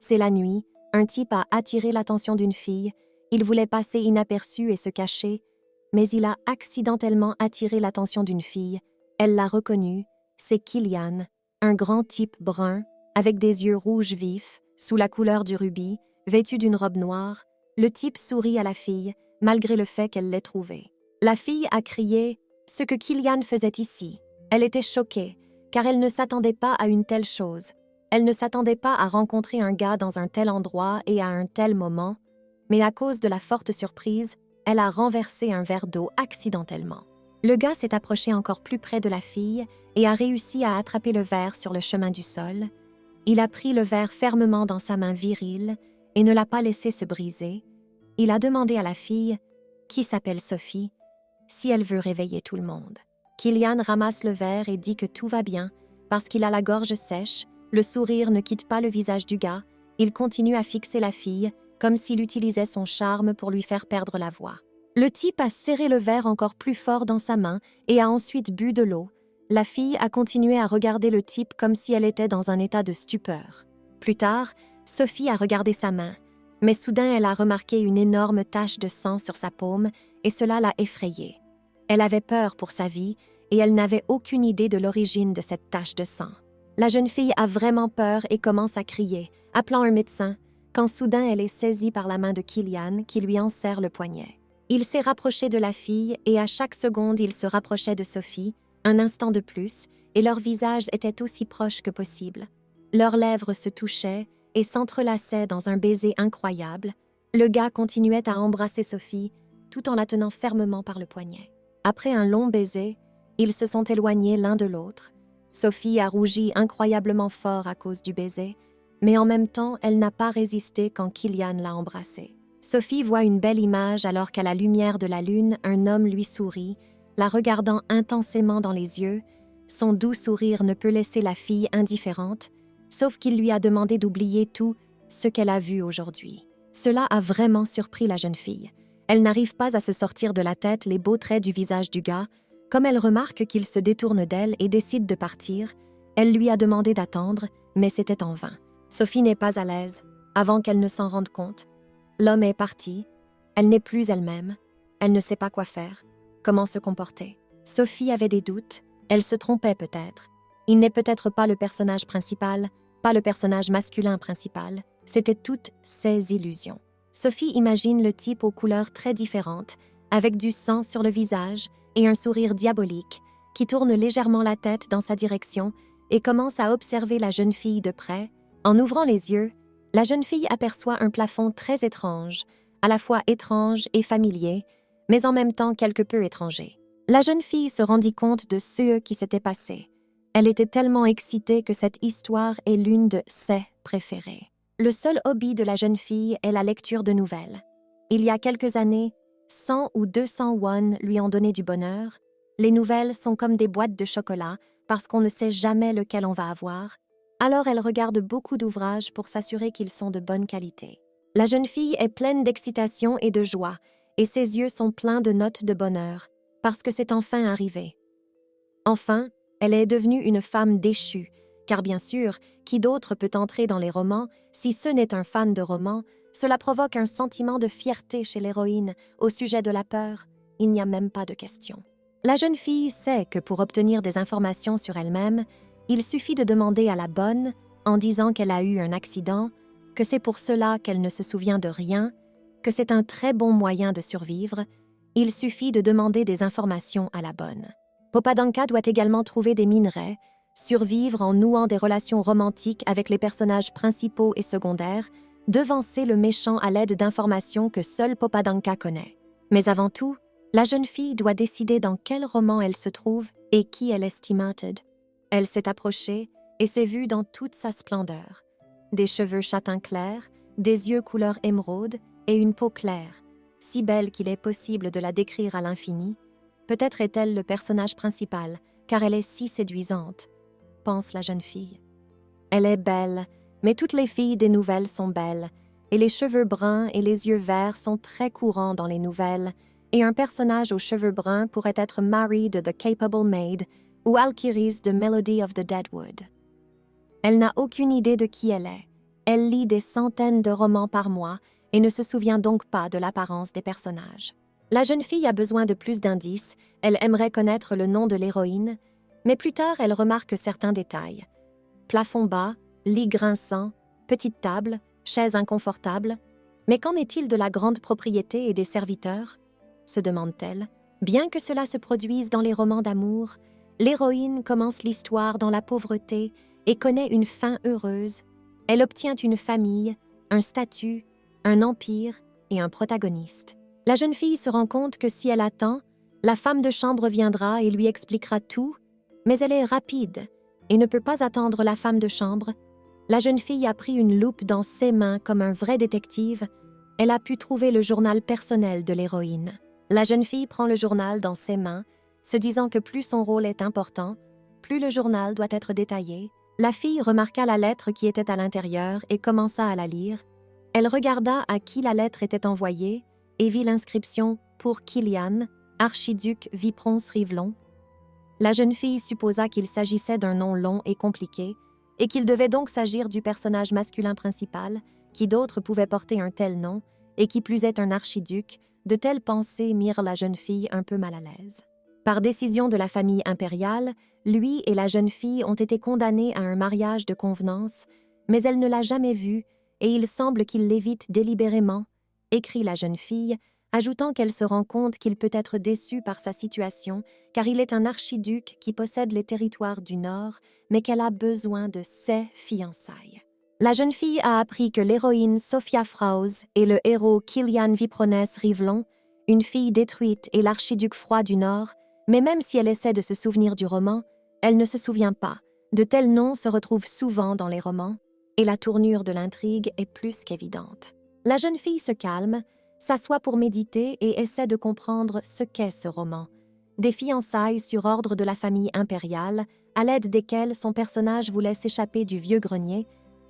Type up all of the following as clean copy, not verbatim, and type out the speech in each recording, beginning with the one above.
C'est la nuit, un type a attiré l'attention d'une fille, il voulait passer inaperçu et se cacher, mais il a accidentellement attiré l'attention d'une fille. Elle l'a reconnu, c'est Killian, un grand type brun, avec des yeux rouges vifs, sous la couleur du rubis, vêtu d'une robe noire. Le type sourit à la fille, malgré le fait qu'elle l'ait trouvé. La fille a crié ce que Killian faisait ici. Elle était choquée, car elle ne s'attendait pas à une telle chose. Elle ne s'attendait pas à rencontrer un gars dans un tel endroit et à un tel moment, mais à cause de la forte surprise, elle a renversé un verre d'eau accidentellement. Le gars s'est approché encore plus près de la fille et a réussi à attraper le verre sur le chemin du sol. Il a pris le verre fermement dans sa main virile et ne l'a pas laissé se briser. Il a demandé à la fille, qui s'appelle Sophie, si elle veut réveiller tout le monde. Killian ramasse le verre et dit que tout va bien parce qu'il a la gorge sèche, le sourire ne quitte pas le visage du gars, il continue à fixer la fille comme s'il utilisait son charme pour lui faire perdre la voix. Le type a serré le verre encore plus fort dans sa main et a ensuite bu de l'eau. La fille a continué à regarder le type comme si elle était dans un état de stupeur. Plus tard, Sophie a regardé sa main, mais soudain elle a remarqué une énorme tache de sang sur sa paume et cela l'a effrayée. Elle avait peur pour sa vie et elle n'avait aucune idée de l'origine de cette tache de sang. La jeune fille a vraiment peur et commence à crier, appelant un médecin, quand soudain elle est saisie par la main de Killian qui lui enserre le poignet. Il s'est rapproché de la fille et à chaque seconde il se rapprochait de Sophie, un instant de plus, et leurs visages étaient aussi proches que possible. Leurs lèvres se touchaient et s'entrelaçaient dans un baiser incroyable. Le gars continuait à embrasser Sophie tout en la tenant fermement par le poignet. Après un long baiser, ils se sont éloignés l'un de l'autre. Sophie a rougi incroyablement fort à cause du baiser, mais en même temps, elle n'a pas résisté quand Killian l'a embrassée. Sophie voit une belle image alors qu'à la lumière de la lune, un homme lui sourit, la regardant intensément dans les yeux. Son doux sourire ne peut laisser la fille indifférente, sauf qu'il lui a demandé d'oublier tout ce qu'elle a vu aujourd'hui. Cela a vraiment surpris la jeune fille. Elle n'arrive pas à se sortir de la tête les beaux traits du visage du gars. Comme elle remarque qu'il se détourne d'elle et décide de partir, elle lui a demandé d'attendre, mais c'était en vain. Sophie n'est pas à l'aise, avant qu'elle ne s'en rende compte. L'homme est parti, elle n'est plus elle-même, elle ne sait pas quoi faire, comment se comporter. Sophie avait des doutes, elle se trompait peut-être. Il n'est peut-être pas le personnage principal, pas le personnage masculin principal, c'était toutes ses illusions. Sophie imagine le type aux couleurs très différentes, avec du sang sur le visage et un sourire diabolique, qui tourne légèrement la tête dans sa direction et commence à observer la jeune fille de près. En ouvrant les yeux, la jeune fille aperçoit un plafond très étrange, à la fois étrange et familier, mais en même temps quelque peu étranger. La jeune fille se rendit compte de ce qui s'était passé. Elle était tellement excitée que cette histoire est l'une de ses préférées. Le seul hobby de la jeune fille est la lecture de nouvelles. Il y a quelques années, 100 ou 200 won lui ont donné du bonheur. Les nouvelles sont comme des boîtes de chocolat parce qu'on ne sait jamais lequel on va avoir. Alors elle regarde beaucoup d'ouvrages pour s'assurer qu'ils sont de bonne qualité. La jeune fille est pleine d'excitation et de joie et ses yeux sont pleins de notes de bonheur parce que c'est enfin arrivé. Enfin, elle est devenue une femme déchue, car bien sûr, qui d'autre peut entrer dans les romans si ce n'est un fan de romans? Cela provoque un sentiment de fierté chez l'héroïne au sujet de la peur. Il n'y a même pas de question. La jeune fille sait que pour obtenir des informations sur elle-même, il suffit de demander à la bonne, en disant qu'elle a eu un accident, que c'est pour cela qu'elle ne se souvient de rien, que c'est un très bon moyen de survivre. Il suffit de demander des informations à la bonne. Popadanka doit également trouver des minerais, survivre en nouant des relations romantiques avec les personnages principaux et secondaires, devancer le méchant à l'aide d'informations que seule Popadanka connaît. Mais avant tout, la jeune fille doit décider dans quel roman elle se trouve et qui elle est estimated. Elle s'est approchée et s'est vue dans toute sa splendeur. Des cheveux châtain clair, des yeux couleur émeraude et une peau claire, si belle qu'il est possible de la décrire à l'infini. Peut-être est-elle le personnage principal, car elle est si séduisante, pense la jeune fille. Elle est belle, mais toutes les filles des nouvelles sont belles, et les cheveux bruns et les yeux verts sont très courants dans les nouvelles, et un personnage aux cheveux bruns pourrait être Mary de The Capable Maid ou Alkiris de Melody of the Deadwood. Elle n'a aucune idée de qui elle est, Elle lit des centaines de romans par mois et ne se souvient donc pas de l'apparence des personnages. La jeune fille a besoin de plus d'indices, elle aimerait connaître le nom de l'héroïne, mais plus tard elle remarque certains détails. Plafond bas, lit grinçant, petite table, chaise inconfortable. Mais qu'en est-il de la grande propriété et des serviteurs ? Se demande-t-elle. Bien que cela se produise dans les romans d'amour, l'héroïne commence l'histoire dans la pauvreté et connaît une fin heureuse. Elle obtient une famille, un statut, un empire et un protagoniste. La jeune fille se rend compte que si elle attend, la femme de chambre viendra et lui expliquera tout, mais elle est rapide et ne peut pas attendre la femme de chambre. La jeune fille a pris une loupe dans ses mains comme un vrai détective. Elle a pu trouver le journal personnel de l'héroïne. La jeune fille prend le journal dans ses mains, se disant que plus son rôle est important, plus le journal doit être détaillé. La fille remarqua la lettre qui était à l'intérieur et commença à la lire. Elle regarda à qui la lettre était envoyée et vit l'inscription « Pour Kilian, archiduc Viprons-Rivlon ». La jeune fille supposa qu'il s'agissait d'un nom long et compliqué et qu'il devait donc s'agir du personnage masculin principal, qui d'autres pouvaient porter un tel nom et qui plus est un archiduc. De telles pensées mirent la jeune fille un peu mal à l'aise. Par décision de la famille impériale, lui et la jeune fille ont été condamnés à un mariage de convenance, mais elle ne l'a jamais vu et il semble qu'il l'évite délibérément, écrit la jeune fille, ajoutant qu'elle se rend compte qu'il peut être déçu par sa situation car il est un archiduc qui possède les territoires du Nord, mais qu'elle a besoin de ses fiançailles. La jeune fille a appris que l'héroïne Sophia Frauze et le héros Kilian Viprons-Rivlon, une fille détruite et l'archiduc froid du Nord, mais même si elle essaie de se souvenir du roman, elle ne se souvient pas. De tels noms se retrouvent souvent dans les romans, et la tournure de l'intrigue est plus qu'évidente. La jeune fille se calme, s'assoit pour méditer et essaie de comprendre ce qu'est ce roman. Des fiançailles sur ordre de la famille impériale, à l'aide desquelles son personnage voulait s'échapper du vieux grenier,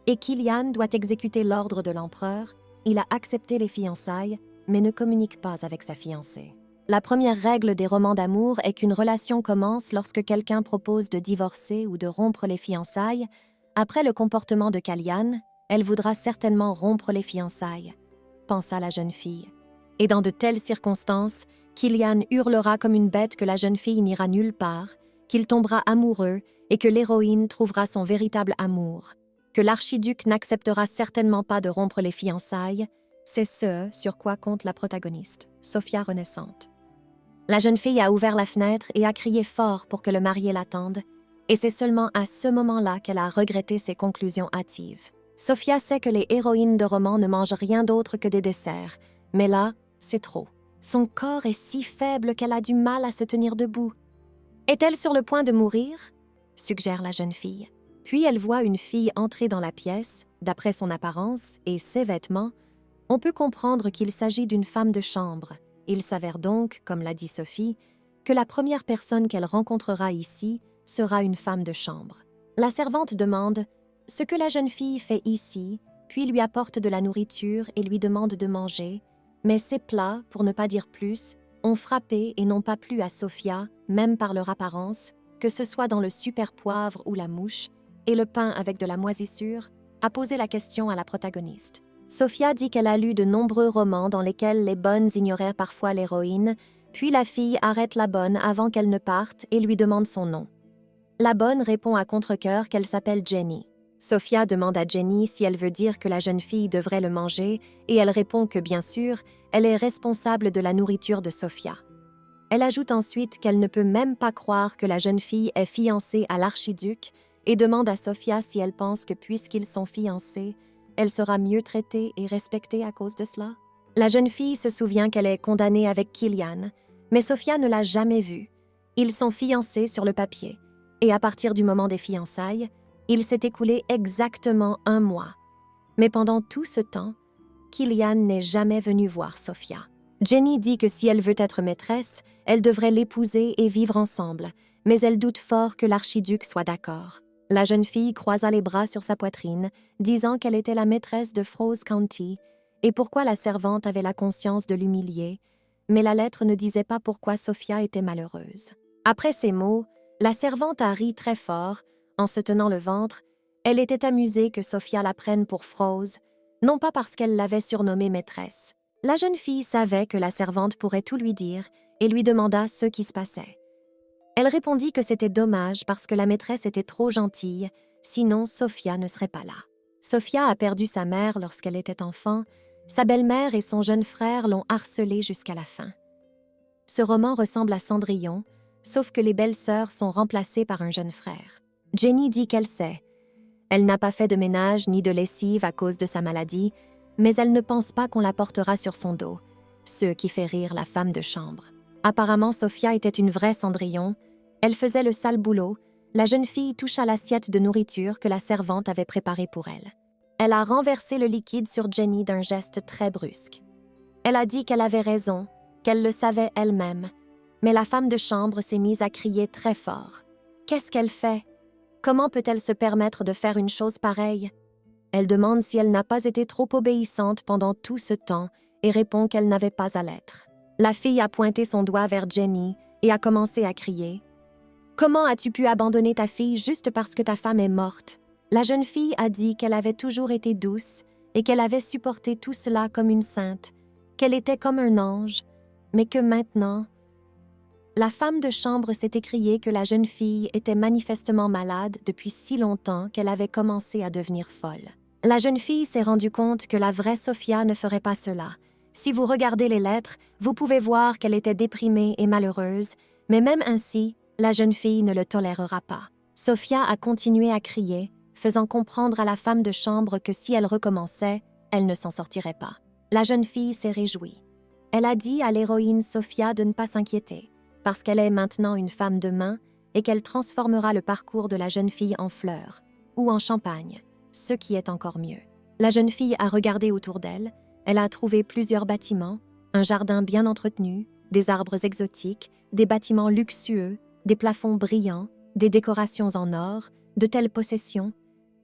et Kilian doit exécuter l'ordre de l'empereur. Il a accepté les fiançailles, mais ne communique pas avec sa fiancée. La première règle des romans d'amour est qu'une relation commence lorsque quelqu'un propose de divorcer ou de rompre les fiançailles. Après le comportement de Kilian, elle voudra certainement rompre les fiançailles, pensa la jeune fille. Et dans de telles circonstances, Kilian hurlera comme une bête que la jeune fille n'ira nulle part, qu'il tombera amoureux et que l'héroïne trouvera son véritable amour, que l'archiduc n'acceptera certainement pas de rompre les fiançailles. C'est ce sur quoi compte la protagoniste, Sophia renaissante. La jeune fille a ouvert la fenêtre et a crié fort pour que le marié l'attende, et c'est seulement à ce moment-là qu'elle a regretté ses conclusions hâtives. Sophia sait que les héroïnes de romans ne mangent rien d'autre que des desserts, mais là, c'est trop. Son corps est si faible qu'elle a du mal à se tenir debout. Est-elle sur le point de mourir ? Suggère la jeune fille. Puis elle voit une fille entrer dans la pièce. D'après son apparence et ses vêtements, on peut comprendre qu'il s'agit d'une femme de chambre. Il s'avère donc, comme l'a dit Sophie, que la première personne qu'elle rencontrera ici sera une femme de chambre. La servante demande ce que la jeune fille fait ici, puis lui apporte de la nourriture et lui demande de manger, mais ces plats, pour ne pas dire plus, ont frappé et n'ont pas plu à Sophia, même par leur apparence, que ce soit dans le super poivre ou la mouche, et le pain avec de la moisissure, a posé la question à la protagoniste. Sophia dit qu'elle a lu de nombreux romans dans lesquels les bonnes ignoraient parfois l'héroïne, puis la fille arrête la bonne avant qu'elle ne parte et lui demande son nom. La bonne répond à contre-cœur qu'elle s'appelle Jenny. Sophia demande à Jenny si elle veut dire que la jeune fille devrait le manger et elle répond que bien sûr, elle est responsable de la nourriture de Sophia. Elle ajoute ensuite qu'elle ne peut même pas croire que la jeune fille est fiancée à l'archiduc et demande à Sophia si elle pense que puisqu'ils sont fiancés, elle sera mieux traitée et respectée à cause de cela. La jeune fille se souvient qu'elle est condamnée avec Kilian, mais Sophia ne l'a jamais vu. Ils sont fiancés sur le papier, et à partir du moment des fiançailles, il s'est écoulé exactement 1 mois. Mais pendant tout ce temps, Kilian n'est jamais venu voir Sophia. Jenny dit que si elle veut être maîtresse, elle devrait l'épouser et vivre ensemble, mais elle doute fort que l'archiduc soit d'accord. La jeune fille croisa les bras sur sa poitrine, disant qu'elle était la maîtresse de Frauze County, et pourquoi la servante avait la conscience de l'humilier, mais la lettre ne disait pas pourquoi Sophia était malheureuse. Après ces mots, la servante a ri très fort, en se tenant le ventre. Elle était amusée que Sophia la prenne pour Froze, non pas parce qu'elle l'avait surnommée maîtresse. La jeune fille savait que la servante pourrait tout lui dire et lui demanda ce qui se passait. Elle répondit que c'était dommage parce que la maîtresse était trop gentille, sinon Sophia ne serait pas là. Sophia a perdu sa mère lorsqu'elle était enfant, sa belle-mère et son jeune frère l'ont harcelée jusqu'à la fin. Ce roman ressemble à Cendrillon, sauf que les belles-sœurs sont remplacées par un jeune frère. Jenny dit qu'elle sait. Elle n'a pas fait de ménage ni de lessive à cause de sa maladie, mais elle ne pense pas qu'on la portera sur son dos, ce qui fait rire la femme de chambre. Apparemment, Sophia était une vraie Cendrillon. Elle faisait le sale boulot. La jeune fille toucha l'assiette de nourriture que la servante avait préparée pour elle. Elle a renversé le liquide sur Jenny d'un geste très brusque. Elle a dit qu'elle avait raison, qu'elle le savait elle-même, mais la femme de chambre s'est mise à crier très fort. Qu'est-ce qu'elle fait? Comment peut-elle se permettre de faire une chose pareille? Elle demande si elle n'a pas été trop obéissante pendant tout ce temps et répond qu'elle n'avait pas à l'être. La fille a pointé son doigt vers Jenny et a commencé à crier. « Comment as-tu pu abandonner ta fille juste parce que ta femme est morte? » La jeune fille a dit qu'elle avait toujours été douce et qu'elle avait supporté tout cela comme une sainte, qu'elle était comme un ange, mais que maintenant... La femme de chambre s'est écriée que la jeune fille était manifestement malade depuis si longtemps qu'elle avait commencé à devenir folle. La jeune fille s'est rendue compte que la vraie Sophia ne ferait pas cela. Si vous regardez les lettres, vous pouvez voir qu'elle était déprimée et malheureuse, mais même ainsi, la jeune fille ne le tolérera pas. Sophia a continué à crier, faisant comprendre à la femme de chambre que si elle recommençait, elle ne s'en sortirait pas. La jeune fille s'est réjouie. Elle a dit à l'héroïne Sophia de ne pas s'inquiéter, parce qu'elle est maintenant une femme de main et qu'elle transformera le parcours de la jeune fille en fleurs ou en champagne, ce qui est encore mieux. La jeune fille a regardé autour d'elle, elle a trouvé plusieurs bâtiments, un jardin bien entretenu, des arbres exotiques, des bâtiments luxueux, des plafonds brillants, des décorations en or, de telles possessions.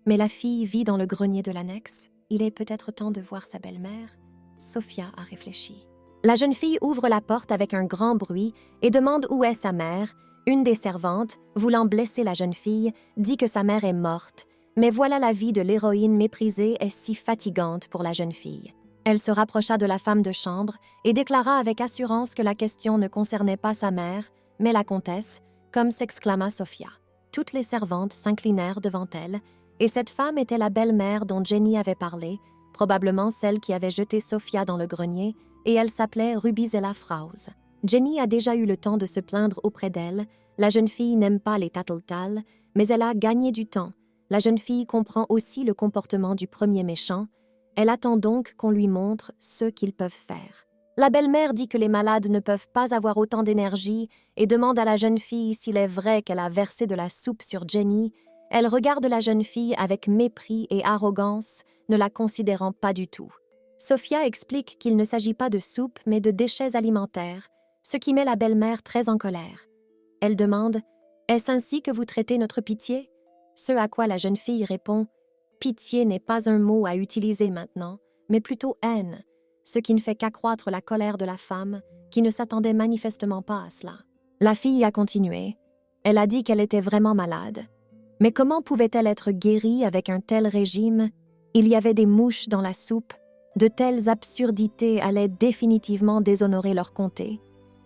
Mais la fille vit dans le grenier de l'annexe. Il est peut-être temps de voir sa belle-mère. Sophia a réfléchi. La jeune fille ouvre la porte avec un grand bruit et demande où est sa mère. Une des servantes, voulant blesser la jeune fille, dit que sa mère est morte. Mais voilà, la vie de l'héroïne méprisée est si fatigante pour la jeune fille. Elle se rapprocha de la femme de chambre et déclara avec assurance que la question ne concernait pas sa mère, mais la comtesse, comme s'exclama Sophia. Toutes les servantes s'inclinèrent devant elle, et cette femme était la belle-mère dont Jenny avait parlé, probablement celle qui avait jeté Sophia dans le grenier, et elle s'appelait Rubizella Fraus. Jenny a déjà eu le temps de se plaindre auprès d'elle. La jeune fille n'aime pas les tattletales, mais elle a gagné du temps. La jeune fille comprend aussi le comportement du premier méchant. Elle attend donc qu'on lui montre ce qu'ils peuvent faire. La belle-mère dit que les malades ne peuvent pas avoir autant d'énergie et demande à la jeune fille s'il est vrai qu'elle a versé de la soupe sur Jenny. Elle regarde la jeune fille avec mépris et arrogance, ne la considérant pas du tout. Sophia explique qu'il ne s'agit pas de soupe, mais de déchets alimentaires, ce qui met la belle-mère très en colère. Elle demande « Est-ce ainsi que vous traitez notre pitié ?» Ce à quoi la jeune fille répond « Pitié n'est pas un mot à utiliser maintenant, mais plutôt haine, ce qui ne fait qu'accroître la colère de la femme, qui ne s'attendait manifestement pas à cela. » La fille a continué. Elle a dit qu'elle était vraiment malade. Mais comment pouvait-elle être guérie avec un tel régime? Il y avait des mouches dans la soupe. De telles absurdités allaient définitivement déshonorer leur comté.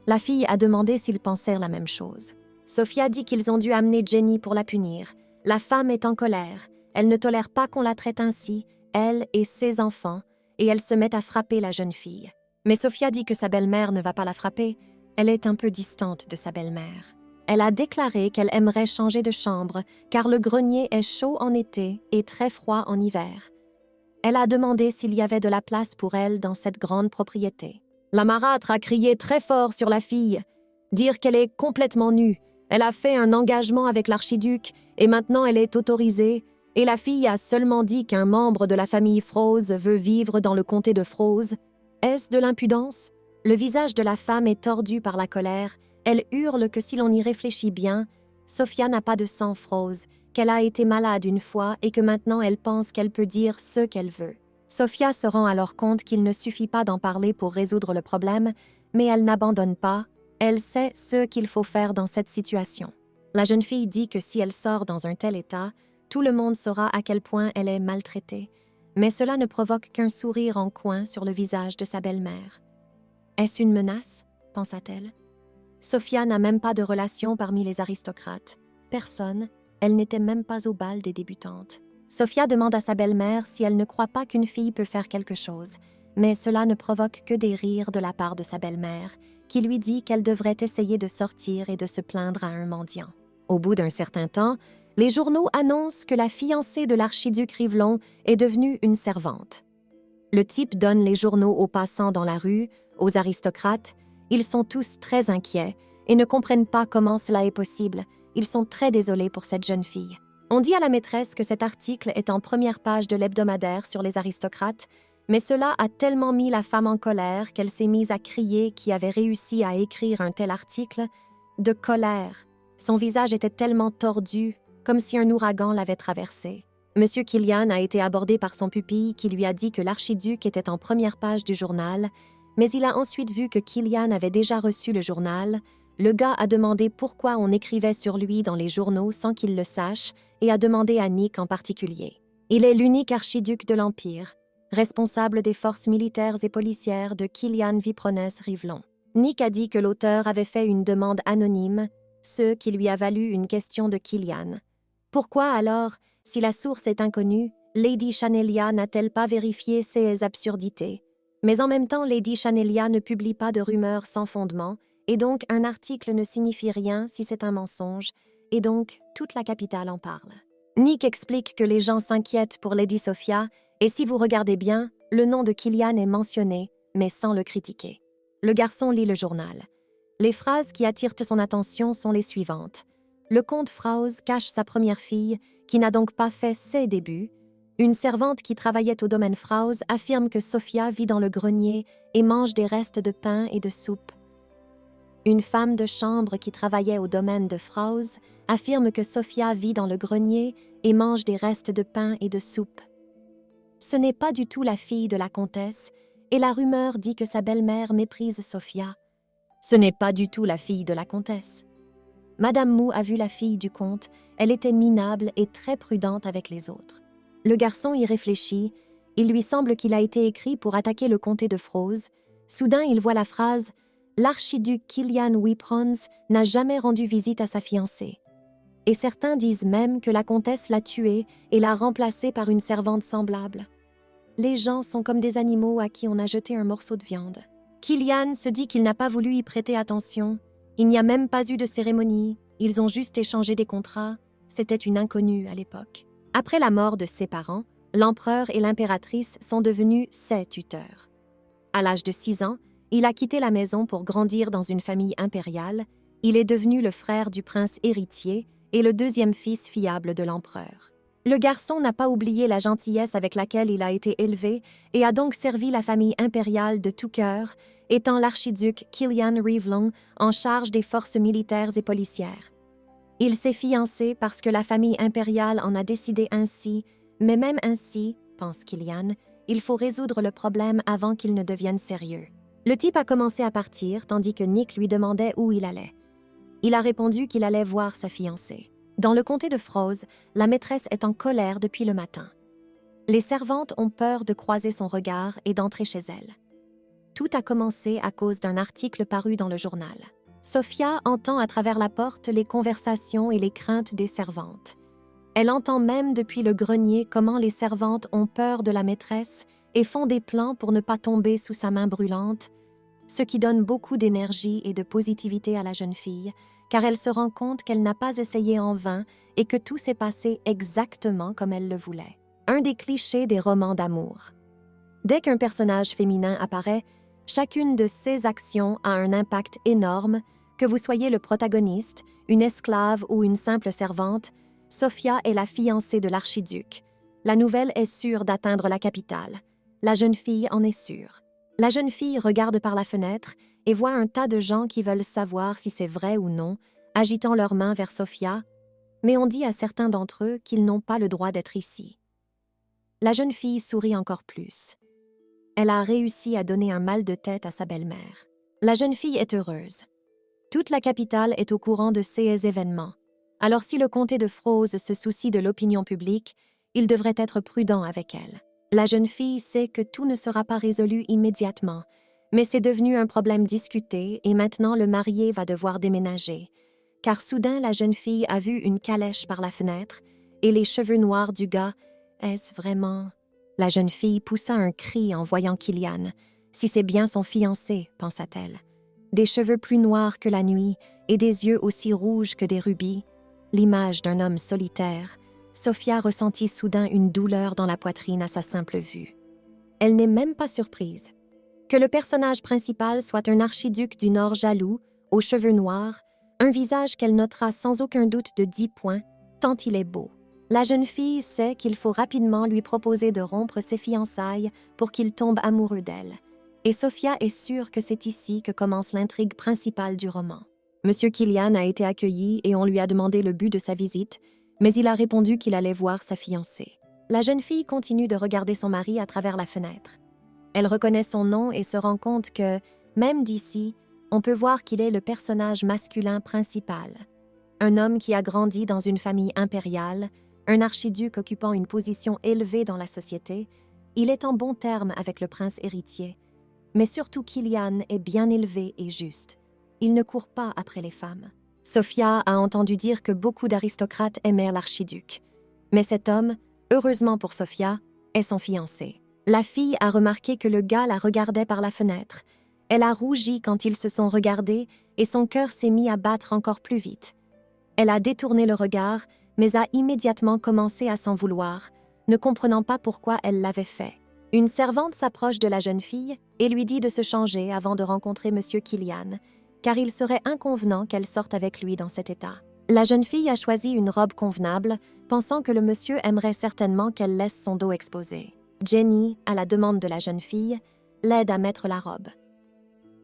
La fille a demandé s'ils pensèrent la même chose. Sophia dit qu'ils ont dû amener Jenny pour la punir. La femme est en colère. Elle ne tolère pas qu'on la traite ainsi, elle et ses enfants, et elle se met à frapper la jeune fille. Mais Sophia dit que sa belle-mère ne va pas la frapper. Elle est un peu distante de sa belle-mère. Elle a déclaré qu'elle aimerait changer de chambre, car le grenier est chaud en été et très froid en hiver. Elle a demandé s'il y avait de la place pour elle dans cette grande propriété. La marâtre a crié très fort sur la fille, dire qu'elle est complètement nue. Elle a fait un engagement avec l'archiduc et maintenant elle est autorisée. Et la fille a seulement dit qu'un membre de la famille Fraus veut vivre dans le comté de Fraus. Est-ce de l'impudence? Le visage de la femme est tordu par la colère. Elle hurle que si l'on y réfléchit bien, Sophia n'a pas de sang Fraus, qu'elle a été malade une fois et que maintenant elle pense qu'elle peut dire ce qu'elle veut. Sophia se rend alors compte qu'il ne suffit pas d'en parler pour résoudre le problème, mais elle n'abandonne pas. Elle sait ce qu'il faut faire dans cette situation. La jeune fille dit que si elle sort dans un tel état, Tout le monde saura à quel point elle est maltraitée, mais cela ne provoque qu'un sourire en coin sur le visage de sa belle-mère. Est-ce une menace? Pensa-t-elle. Sophia n'a même pas de relation parmi les aristocrates. Personne, elle n'était même pas au bal des débutantes. Sophia demande à sa belle-mère si elle ne croit pas qu'une fille peut faire quelque chose, mais cela ne provoque que des rires de la part de sa belle-mère, qui lui dit qu'elle devrait essayer de sortir et de se plaindre à un mendiant. Au bout d'un certain temps, les journaux annoncent que la fiancée de l'archiduc Rivelon est devenue une servante. Le type donne les journaux aux passants dans la rue, aux aristocrates. Ils sont tous très inquiets et ne comprennent pas comment cela est possible. Ils sont très désolés pour cette jeune fille. On dit à la maîtresse que cet article est en première page de l'hebdomadaire sur les aristocrates, mais cela a tellement mis la femme en colère qu'elle s'est mise à crier qui avait réussi à écrire un tel article, de colère. Son visage était tellement tordu, comme si un ouragan l'avait traversé. Monsieur Killian a été abordé par son pupille qui lui a dit que l'archiduc était en première page du journal, mais il a ensuite vu que Killian avait déjà reçu le journal. Le gars a demandé pourquoi on écrivait sur lui dans les journaux sans qu'il le sache et a demandé à Nick en particulier. Il est l'unique archiduc de l'Empire, responsable des forces militaires et policières de Killian Viprones Rivelon. Nick a dit que l'auteur avait fait une demande anonyme, ce qui lui a valu une question de Killian. Pourquoi alors, si la source est inconnue, Lady Chanelia n'a-t-elle pas vérifié ces absurdités? Mais en même temps, Lady Chanelia ne publie pas de rumeurs sans fondement, et donc un article ne signifie rien si c'est un mensonge, et donc toute la capitale en parle. Nick explique que les gens s'inquiètent pour Lady Sophia, et si vous regardez bien, le nom de Killian est mentionné, mais sans le critiquer. Le garçon lit le journal. Les phrases qui attirent son attention sont les suivantes. Le comte Fraus cache sa première fille, qui n'a donc pas fait ses débuts. Une servante qui travaillait au domaine Fraus affirme que Sophia vit dans le grenier et mange des restes de pain et de soupe. Une femme de chambre qui travaillait au domaine de Fraus affirme que Sophia vit dans le grenier et mange des restes de pain et de soupe. Ce n'est pas du tout la fille de la comtesse, et la rumeur dit que sa belle-mère méprise Sophia. Ce n'est pas du tout la fille de la comtesse. Madame Mou a vu la fille du comte, elle était minable et très prudente avec les autres. Le garçon y réfléchit, il lui semble qu'il a été écrit pour attaquer le comté de Froze. Soudain, il voit la phrase « L'archiduc Killian Wiprons n'a jamais rendu visite à sa fiancée ». Et certains disent même que la comtesse l'a tuée et l'a remplacée par une servante semblable. Les gens sont comme des animaux à qui on a jeté un morceau de viande. Killian se dit qu'il n'a pas voulu y prêter attention. Il n'y a même pas eu de cérémonie, ils ont juste échangé des contrats. C'était une inconnue à l'époque. Après la mort de ses parents, l'empereur et l'impératrice sont devenus ses tuteurs. À l'âge de 6 ans, il a quitté la maison pour grandir dans une famille impériale. Il est devenu le frère du prince héritier et le deuxième fils fiable de l'empereur. Le garçon n'a pas oublié la gentillesse avec laquelle il a été élevé et a donc servi la famille impériale de tout cœur, étant l'archiduc Killian Rivelon en charge des forces militaires et policières. Il s'est fiancé parce que la famille impériale en a décidé ainsi, mais même ainsi, pense Killian, il faut résoudre le problème avant qu'il ne devienne sérieux. Le type a commencé à partir tandis que Nick lui demandait où il allait. Il a répondu qu'il allait voir sa fiancée. Dans le comté de Froze, la maîtresse est en colère depuis le matin. Les servantes ont peur de croiser son regard et d'entrer chez elle. Tout a commencé à cause d'un article paru dans le journal. Sophia entend à travers la porte les conversations et les craintes des servantes. Elle entend même depuis le grenier comment les servantes ont peur de la maîtresse et font des plans pour ne pas tomber sous sa main brûlante, ce qui donne beaucoup d'énergie et de positivité à la jeune fille, car elle se rend compte qu'elle n'a pas essayé en vain et que tout s'est passé exactement comme elle le voulait. Un des clichés des romans d'amour. Dès qu'un personnage féminin apparaît, chacune de ses actions a un impact énorme, que vous soyez le protagoniste, une esclave ou une simple servante. Sophia est la fiancée de l'archiduc. La nouvelle est sûre d'atteindre la capitale. La jeune fille en est sûre. La jeune fille regarde par la fenêtre et voit un tas de gens qui veulent savoir si c'est vrai ou non, agitant leurs mains vers Sophia, mais on dit à certains d'entre eux qu'ils n'ont pas le droit d'être ici. La jeune fille sourit encore plus. Elle a réussi à donner un mal de tête à sa belle-mère. La jeune fille est heureuse. Toute la capitale est au courant de ces événements. Alors si le comté de Froze se soucie de l'opinion publique, il devrait être prudent avec elle. La jeune fille sait que tout ne sera pas résolu immédiatement, mais c'est devenu un problème discuté et maintenant le marié va devoir déménager. Car soudain, la jeune fille a vu une calèche par la fenêtre et les cheveux noirs du gars. Est-ce vraiment... La jeune fille poussa un cri en voyant Killian. Si c'est bien son fiancé, pensa-t-elle. Des cheveux plus noirs que la nuit et des yeux aussi rouges que des rubis. L'image d'un homme solitaire. Sophia ressentit soudain une douleur dans la poitrine à sa simple vue. Elle n'est même pas surprise. Que le personnage principal soit un archiduc du Nord jaloux, aux cheveux noirs, un visage qu'elle notera sans aucun doute de 10 points, tant il est beau. La jeune fille sait qu'il faut rapidement lui proposer de rompre ses fiançailles pour qu'il tombe amoureux d'elle. Et Sophia est sûre que c'est ici que commence l'intrigue principale du roman. Monsieur Killian a été accueilli et on lui a demandé le but de sa visite, mais il a répondu qu'il allait voir sa fiancée. La jeune fille continue de regarder son mari à travers la fenêtre. Elle reconnaît son nom et se rend compte que, même d'ici, on peut voir qu'il est le personnage masculin principal. Un homme qui a grandi dans une famille impériale, un archiduc occupant une position élevée dans la société, il est en bons termes avec le prince héritier. Mais surtout Killian est bien élevé et juste. Il ne court pas après les femmes. Sophia a entendu dire que beaucoup d'aristocrates aimèrent l'archiduc. Mais cet homme, heureusement pour Sophia, est son fiancé. La fille a remarqué que le gars la regardait par la fenêtre. Elle a rougi quand ils se sont regardés et son cœur s'est mis à battre encore plus vite. Elle a détourné le regard, mais a immédiatement commencé à s'en vouloir, ne comprenant pas pourquoi elle l'avait fait. Une servante s'approche de la jeune fille et lui dit de se changer avant de rencontrer Monsieur Killian, car il serait inconvenant qu'elle sorte avec lui dans cet état. La jeune fille a choisi une robe convenable, pensant que le monsieur aimerait certainement qu'elle laisse son dos exposé. Jenny, à la demande de la jeune fille, l'aide à mettre la robe.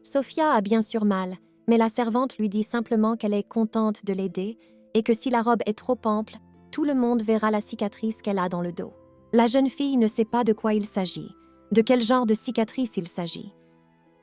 Sophia a bien sûr mal, mais la servante lui dit simplement qu'elle est contente de l'aider et que si la robe est trop ample, tout le monde verra la cicatrice qu'elle a dans le dos. La jeune fille ne sait pas de quoi il s'agit, de quel genre de cicatrice il s'agit.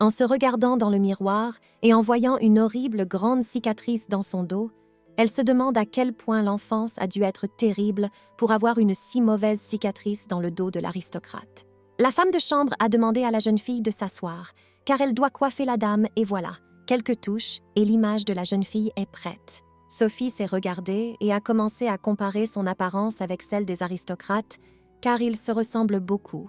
En se regardant dans le miroir et en voyant une horrible grande cicatrice dans son dos, elle se demande à quel point l'enfance a dû être terrible pour avoir une si mauvaise cicatrice dans le dos de l'aristocrate. La femme de chambre a demandé à la jeune fille de s'asseoir, car elle doit coiffer la dame et voilà, quelques touches et l'image de la jeune fille est prête. Sophie s'est regardée et a commencé à comparer son apparence avec celle des aristocrates, car ils se ressemblent beaucoup.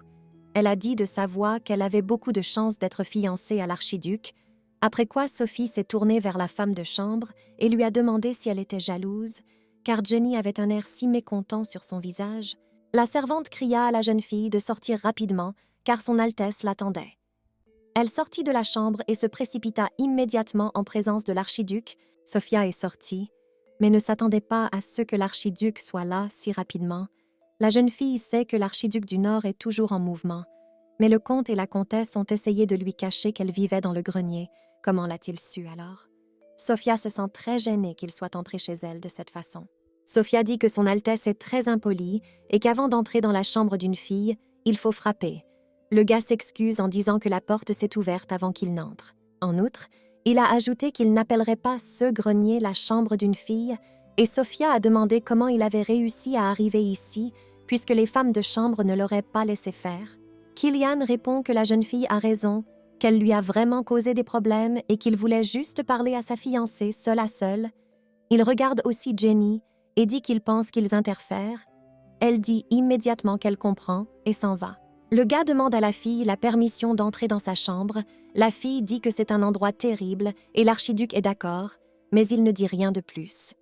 Elle a dit de sa voix qu'elle avait beaucoup de chance d'être fiancée à l'archiduc, après quoi Sophie s'est tournée vers la femme de chambre et lui a demandé si elle était jalouse, car Jenny avait un air si mécontent sur son visage. La servante cria à la jeune fille de sortir rapidement, car son Altesse l'attendait. Elle sortit de la chambre et se précipita immédiatement en présence de l'archiduc. Sophia est sortie, mais ne s'attendait pas à ce que l'archiduc soit là si rapidement. La jeune fille sait que l'archiduc du Nord est toujours en mouvement, mais le comte et la comtesse ont essayé de lui cacher qu'elle vivait dans le grenier. Comment l'a-t-il su alors? Sophia se sent très gênée qu'il soit entré chez elle de cette façon. Sophia dit que son Altesse est très impolie et qu'avant d'entrer dans la chambre d'une fille, il faut frapper. Le gars s'excuse en disant que la porte s'est ouverte avant qu'il n'entre. En outre, il a ajouté qu'il n'appellerait pas ce grenier la chambre d'une fille, et Sophia a demandé comment il avait réussi à arriver ici, puisque les femmes de chambre ne l'auraient pas laissé faire. Killian répond que la jeune fille a raison, qu'elle lui a vraiment causé des problèmes et qu'il voulait juste parler à sa fiancée seule à seule. Il regarde aussi Jenny et dit qu'il pense qu'ils interfèrent. Elle dit immédiatement qu'elle comprend et s'en va. Le gars demande à la fille la permission d'entrer dans sa chambre. La fille dit que c'est un endroit terrible et l'archiduc est d'accord, mais il ne dit rien de plus.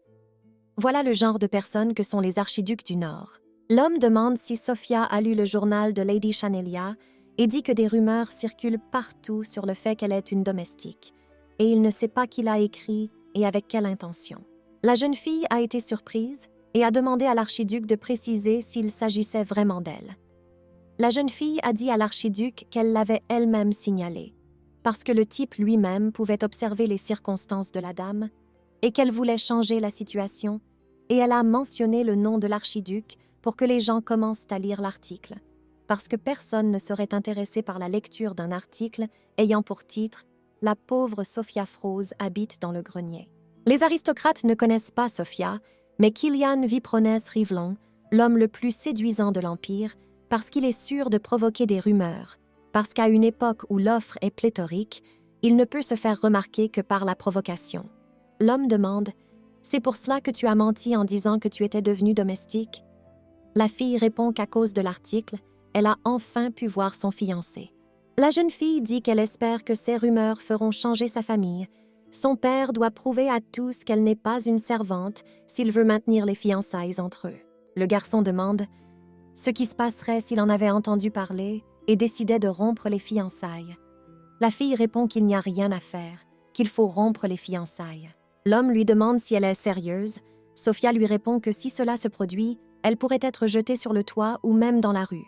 Voilà le genre de personnes que sont les archiducs du Nord. L'homme demande si Sophia a lu le journal de Lady Channelia et dit que des rumeurs circulent partout sur le fait qu'elle est une domestique, et il ne sait pas qui l'a écrit et avec quelle intention. La jeune fille a été surprise et a demandé à l'archiduc de préciser s'il s'agissait vraiment d'elle. La jeune fille a dit à l'archiduc qu'elle l'avait elle-même signalé, parce que le type lui-même pouvait observer les circonstances de la dame et qu'elle voulait changer la situation, et elle a mentionné le nom de l'archiduc pour que les gens commencent à lire l'article, parce que personne ne serait intéressé par la lecture d'un article ayant pour titre « La pauvre Sophia Froze habite dans le grenier ». Les aristocrates ne connaissent pas Sophia, Mais Kilian Viprones Rivlon, l'homme le plus séduisant de l'Empire, parce qu'il est sûr de provoquer des rumeurs, parce qu'à une époque où l'offre est pléthorique, il ne peut se faire remarquer que par la provocation. L'homme demande « C'est pour cela que tu as menti en disant que tu étais devenue domestique ?» La fille répond qu'à cause de l'article, elle a enfin pu voir son fiancé. La jeune fille dit qu'elle espère que ces rumeurs feront changer sa famille. Son père doit prouver à tous qu'elle n'est pas une servante s'il veut maintenir les fiançailles entre eux. Le garçon demande ce qui se passerait s'il en avait entendu parler et décidait de rompre les fiançailles. La fille répond qu'il n'y a rien à faire, qu'il faut rompre les fiançailles. L'homme lui demande si elle est sérieuse. Sophia lui répond que si cela se produit, elle pourrait être jetée sur le toit ou même dans la rue.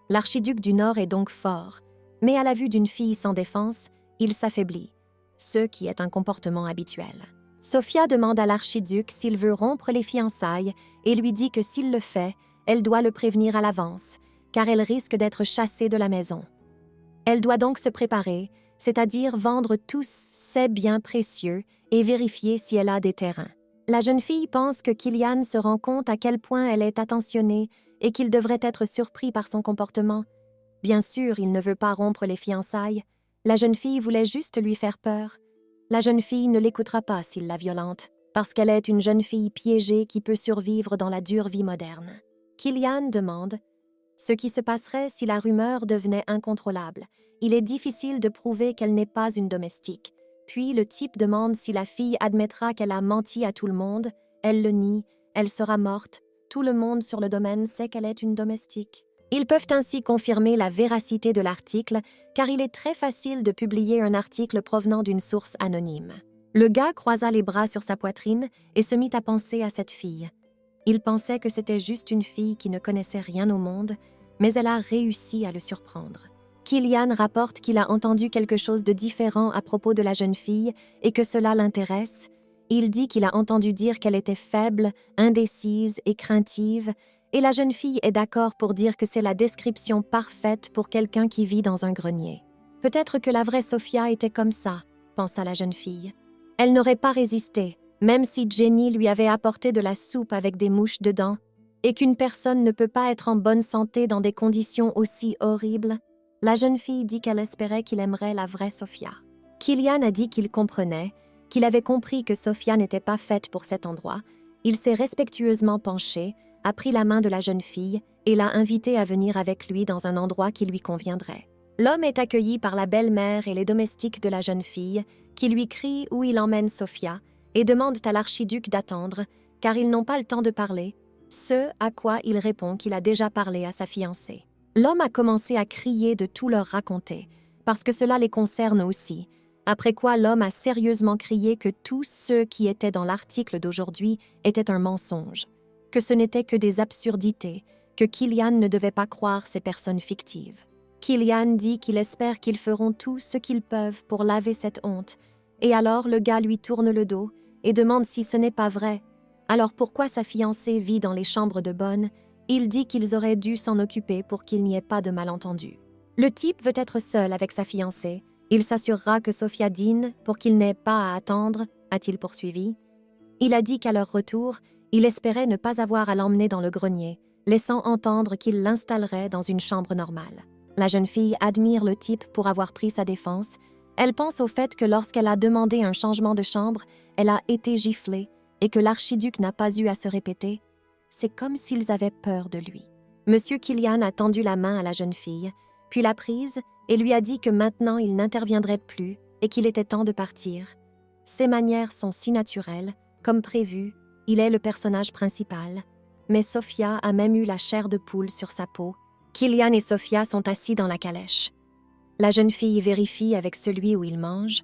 L'archiduc du Nord est donc fort, mais à la vue d'une fille sans défense, il s'affaiblit, ce qui est un comportement habituel. Sophia demande à l'archiduc s'il veut rompre les fiançailles et lui dit que s'il le fait, elle doit le prévenir à l'avance, car elle risque d'être chassée de la maison. Elle doit donc se préparer, c'est-à-dire vendre tous ses biens précieux et vérifier si elle a des terrains. La jeune fille pense que Kilian se rend compte à quel point elle est attentionnée et qu'il devrait être surpris par son comportement. Bien sûr, il ne veut pas rompre les fiançailles. La jeune fille voulait juste lui faire peur. La jeune fille ne l'écoutera pas s'il la violente, parce qu'elle est une jeune fille piégée qui peut survivre dans la dure vie moderne. Kilian demande ce qui se passerait si la rumeur devenait incontrôlable. Il est difficile de prouver qu'elle n'est pas une domestique. Puis le type demande si la fille admettra qu'elle a menti à tout le monde. Elle le nie, elle sera morte. Tout le monde sur le domaine sait qu'elle est une domestique. Ils peuvent ainsi confirmer la véracité de l'article, car il est très facile de publier un article provenant d'une source anonyme. Le gars croisa les bras sur sa poitrine et se mit à penser à cette fille. Il pensait que c'était juste une fille qui ne connaissait rien au monde, mais elle a réussi à le surprendre. Kilian rapporte qu'il a entendu quelque chose de différent à propos de la jeune fille et que cela l'intéresse. Il dit qu'il a entendu dire qu'elle était faible, indécise et craintive, et la jeune fille est d'accord pour dire que c'est la description parfaite pour quelqu'un qui vit dans un grenier. Peut-être que la vraie Sophia était comme ça, pensa la jeune fille. Elle n'aurait pas résisté, même si Jenny lui avait apporté de la soupe avec des mouches dedans, et qu'une personne ne peut pas être en bonne santé dans des conditions aussi horribles. La jeune fille dit qu'elle espérait qu'il aimerait la vraie Sophia. Kilian a dit qu'il comprenait, qu'il avait compris que Sophia n'était pas faite pour cet endroit. Il s'est respectueusement penché, a pris la main de la jeune fille et l'a invitée à venir avec lui dans un endroit qui lui conviendrait. L'homme est accueilli par la belle-mère et les domestiques de la jeune fille, qui lui crient où il emmène Sophia et demandent à l'archiduc d'attendre, car ils n'ont pas le temps de parler, ce à quoi il répond qu'il a déjà parlé à sa fiancée. L'homme a commencé à crier de tout leur raconter, parce que cela les concerne aussi, après quoi l'homme a sérieusement crié que tous ceux qui étaient dans l'article d'aujourd'hui étaient un mensonge, que ce n'était que des absurdités, que Kilian ne devait pas croire ces personnes fictives. Kilian dit qu'il espère qu'ils feront tout ce qu'ils peuvent pour laver cette honte, et alors le gars lui tourne le dos et demande si ce n'est pas vrai. Alors pourquoi sa fiancée vit dans les chambres de bonne? Il dit qu'ils auraient dû s'en occuper pour qu'il n'y ait pas de malentendu. Le type veut être seul avec sa fiancée. Il s'assurera que Sophia dîne pour qu'il n'ait pas à attendre, a-t-il poursuivi. Il a dit qu'à leur retour, il espérait ne pas avoir à l'emmener dans le grenier, laissant entendre qu'il l'installerait dans une chambre normale. La jeune fille admire le type pour avoir pris sa défense. Elle pense au fait que lorsqu'elle a demandé un changement de chambre, elle a été giflée et que l'archiduc n'a pas eu à se répéter. C'est comme s'ils avaient peur de lui. Monsieur Kilian a tendu la main à la jeune fille, puis l'a prise et lui a dit que maintenant il n'interviendrait plus et qu'il était temps de partir. Ses manières sont si naturelles, comme prévu, il est le personnage principal. Mais Sophia a même eu la chair de poule sur sa peau. Kilian et Sophia sont assis dans la calèche. La jeune fille vérifie avec celui où il mange.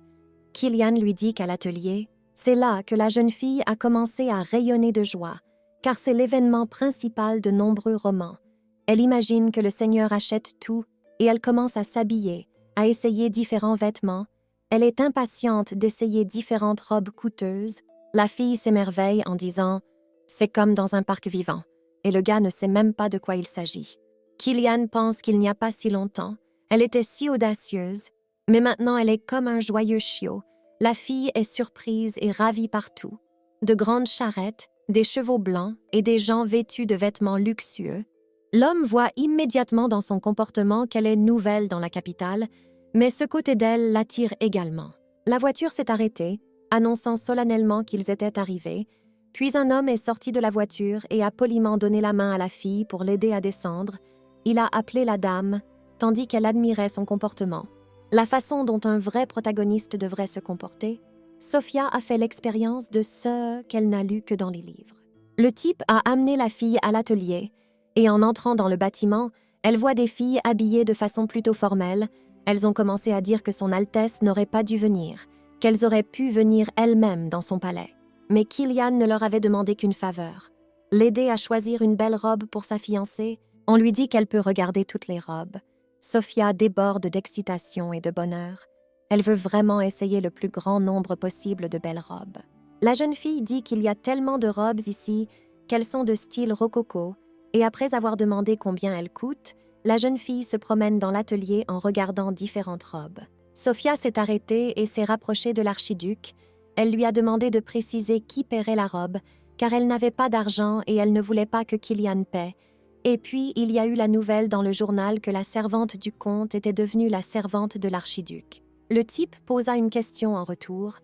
Kilian lui dit qu'à l'atelier, c'est là que la jeune fille a commencé à rayonner de joie, car c'est l'événement principal de nombreux romans. Elle imagine que le Seigneur achète tout et elle commence à s'habiller, à essayer différents vêtements. Elle est impatiente d'essayer différentes robes coûteuses. La fille s'émerveille en disant « C'est comme dans un parc vivant » et le gars ne sait même pas de quoi il s'agit. Kilian pense qu'il n'y a pas si longtemps, elle était si audacieuse, mais maintenant elle est comme un joyeux chiot. La fille est surprise et ravie partout. De grandes charrettes, des chevaux blancs et des gens vêtus de vêtements luxueux. L'homme voit immédiatement dans son comportement qu'elle est nouvelle dans la capitale, mais ce côté d'elle l'attire également. La voiture s'est arrêtée, annonçant solennellement qu'ils étaient arrivés, puis un homme est sorti de la voiture et a poliment donné la main à la fille pour l'aider à descendre. Il a appelé la dame, tandis qu'elle admirait son comportement. La façon dont un vrai protagoniste devrait se comporter, Sophia a fait l'expérience de ce qu'elle n'a lu que dans les livres. Le type a amené la fille à l'atelier, et en entrant dans le bâtiment, elle voit des filles habillées de façon plutôt formelle. Elles ont commencé à dire que son Altesse n'aurait pas dû venir, qu'elles auraient pu venir elles-mêmes dans son palais. Mais Killian ne leur avait demandé qu'une faveur, l'aider à choisir une belle robe pour sa fiancée. On lui dit qu'elle peut regarder toutes les robes. Sophia déborde d'excitation et de bonheur. Elle veut vraiment essayer le plus grand nombre possible de belles robes. La jeune fille dit qu'il y a tellement de robes ici qu'elles sont de style rococo, et après avoir demandé combien elles coûtent, la jeune fille se promène dans l'atelier en regardant différentes robes. Sophia s'est arrêtée et s'est rapprochée de l'archiduc. Elle lui a demandé de préciser qui paierait la robe, car elle n'avait pas d'argent et elle ne voulait pas que Killian paie. Et puis, il y a eu la nouvelle dans le journal que la servante du comte était devenue la servante de l'archiduc. Le type posa une question en retour.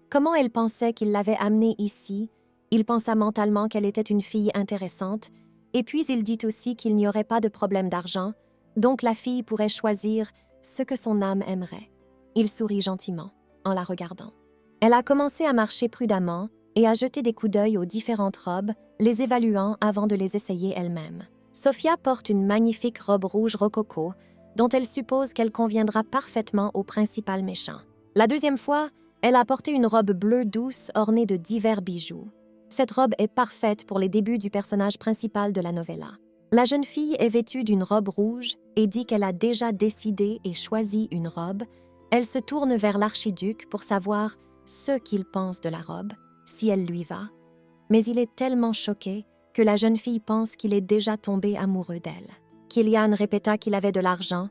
Comment elle pensait qu'il l'avait amenée ici? Il pensa mentalement qu'elle était une fille intéressante, et puis il dit aussi qu'il n'y aurait pas de problème d'argent, donc la fille pourrait choisir ce que son âme aimerait. Il sourit gentiment, en la regardant. Elle a commencé à marcher prudemment et à jeter des coups d'œil aux différentes robes, les évaluant avant de les essayer elle-même. Sophia porte une magnifique robe rouge rococo, dont elle suppose qu'elle conviendra parfaitement au principal méchant. La deuxième fois, elle a porté une robe bleue douce ornée de divers bijoux. Cette robe est parfaite pour les débuts du personnage principal de la novella. La jeune fille est vêtue d'une robe rouge et dit qu'elle a déjà décidé et choisi une robe. Elle se tourne vers l'archiduc pour savoir ce qu'il pense de la robe, si elle lui va. Mais il est tellement choqué que la jeune fille pense qu'il est déjà tombé amoureux d'elle. Killian répéta qu'il avait de l'argent,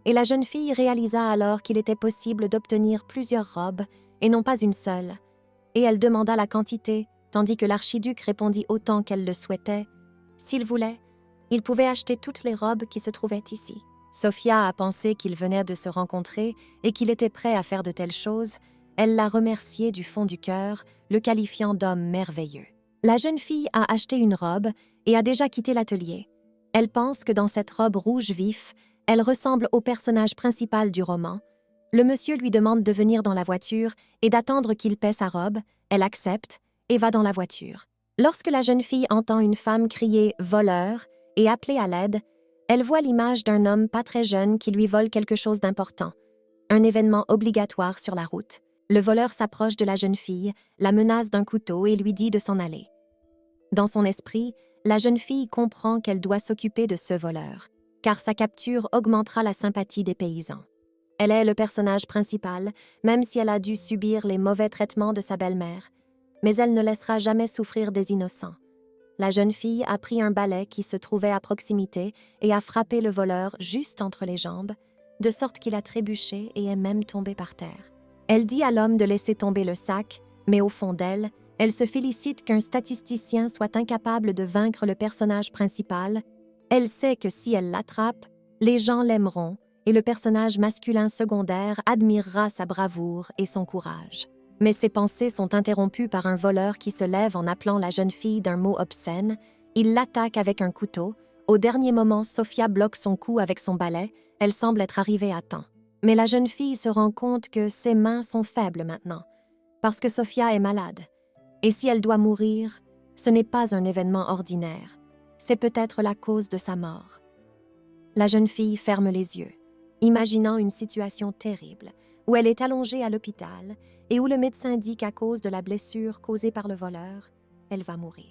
et la jeune fille réalisa alors qu'il était possible d'obtenir plusieurs robes et non pas une seule, et elle demanda la quantité, tandis que l'archiduc répondit autant qu'elle le souhaitait. S'il voulait, il pouvait acheter toutes les robes qui se trouvaient ici. Sophia a pensé qu'ils venaient de se rencontrer et qu'il était prêt à faire de telles choses. Elle l'a remercié du fond du cœur, le qualifiant d'homme merveilleux. La jeune fille a acheté une robe et a déjà quitté l'atelier. Elle pense que dans cette robe rouge vif, elle ressemble au personnage principal du roman. Le monsieur lui demande de venir dans la voiture et d'attendre qu'il paie sa robe. Elle accepte et va dans la voiture. Lorsque la jeune fille entend une femme crier « voleur » et appeler à l'aide, elle voit l'image d'un homme pas très jeune qui lui vole quelque chose d'important, un événement obligatoire sur la route. Le voleur s'approche de la jeune fille, la menace d'un couteau et lui dit de s'en aller. Dans son esprit, la jeune fille comprend qu'elle doit s'occuper de ce voleur, car sa capture augmentera la sympathie des paysans. Elle est le personnage principal, même si elle a dû subir les mauvais traitements de sa belle-mère, mais elle ne laissera jamais souffrir des innocents. La jeune fille a pris un balai qui se trouvait à proximité et a frappé le voleur juste entre les jambes, de sorte qu'il a trébuché et est même tombé par terre. Elle dit à l'homme de laisser tomber le sac, mais au fond d'elle, elle se félicite qu'un statisticien soit incapable de vaincre le personnage principal. Elle sait que si elle l'attrape, les gens l'aimeront et le personnage masculin secondaire admirera sa bravoure et son courage. Mais ses pensées sont interrompues par un voleur qui se lève en appelant la jeune fille d'un mot obscène. Il l'attaque avec un couteau. Au dernier moment, Sophia bloque son cou avec son balai. Elle semble être arrivée à temps. Mais la jeune fille se rend compte que ses mains sont faibles maintenant, parce que Sophia est malade. Et si elle doit mourir, ce n'est pas un événement ordinaire. C'est peut-être la cause de sa mort. La jeune fille ferme les yeux, imaginant une situation terrible, où elle est allongée à l'hôpital et où le médecin dit qu'à cause de la blessure causée par le voleur, elle va mourir.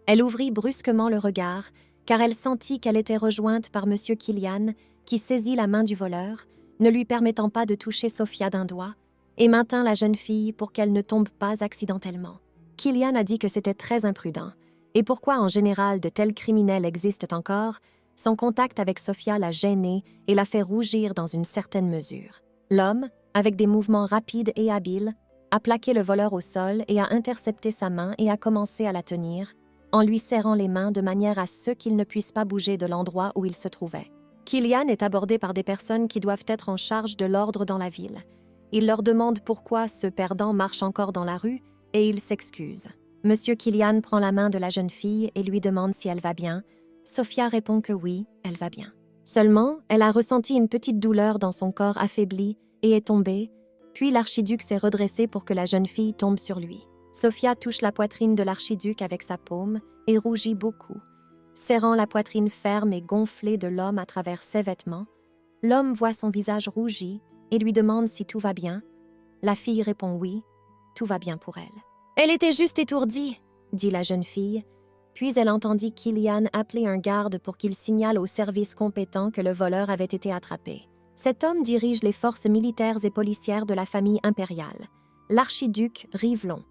Elle ouvrit brusquement le regard, car elle sentit qu'elle était rejointe par M. Killian, qui saisit la main du voleur, ne lui permettant pas de toucher Sophia d'un doigt, et maintint la jeune fille pour qu'elle ne tombe pas accidentellement. Killian a dit que c'était très imprudent, et pourquoi en général de tels criminels existent encore, son contact avec Sophia l'a gênée et l'a fait rougir dans une certaine mesure. L'homme, avec des mouvements rapides et habiles, a plaqué le voleur au sol et a intercepté sa main et a commencé à la tenir. en lui serrant les mains de manière à ce qu'il ne puisse pas bouger de l'endroit où il se trouvait. Kilian est abordé par des personnes qui doivent être en charge de l'ordre dans la ville. Il leur demande pourquoi ce perdant marche encore dans la rue et il s'excuse. Monsieur Kilian prend la main de la jeune fille et lui demande si elle va bien. Sophia répond que oui, elle va bien. Seulement, elle a ressenti une petite douleur dans son corps affaibli et est tombée, puis l'archiduc s'est redressé pour que la jeune fille tombe sur lui. Sophia touche la poitrine de l'archiduc avec sa paume et rougit beaucoup. Serrant la poitrine ferme et gonflée de l'homme à travers ses vêtements, l'homme voit son visage rougi et lui demande si tout va bien. La fille répond oui, tout va bien pour elle. « Elle était juste étourdie », dit la jeune fille, puis elle entendit Kilian appeler un garde pour qu'il signale au service compétent que le voleur avait été attrapé. Cet homme dirige les forces militaires et policières de la famille impériale, l'archiduc Rivelon.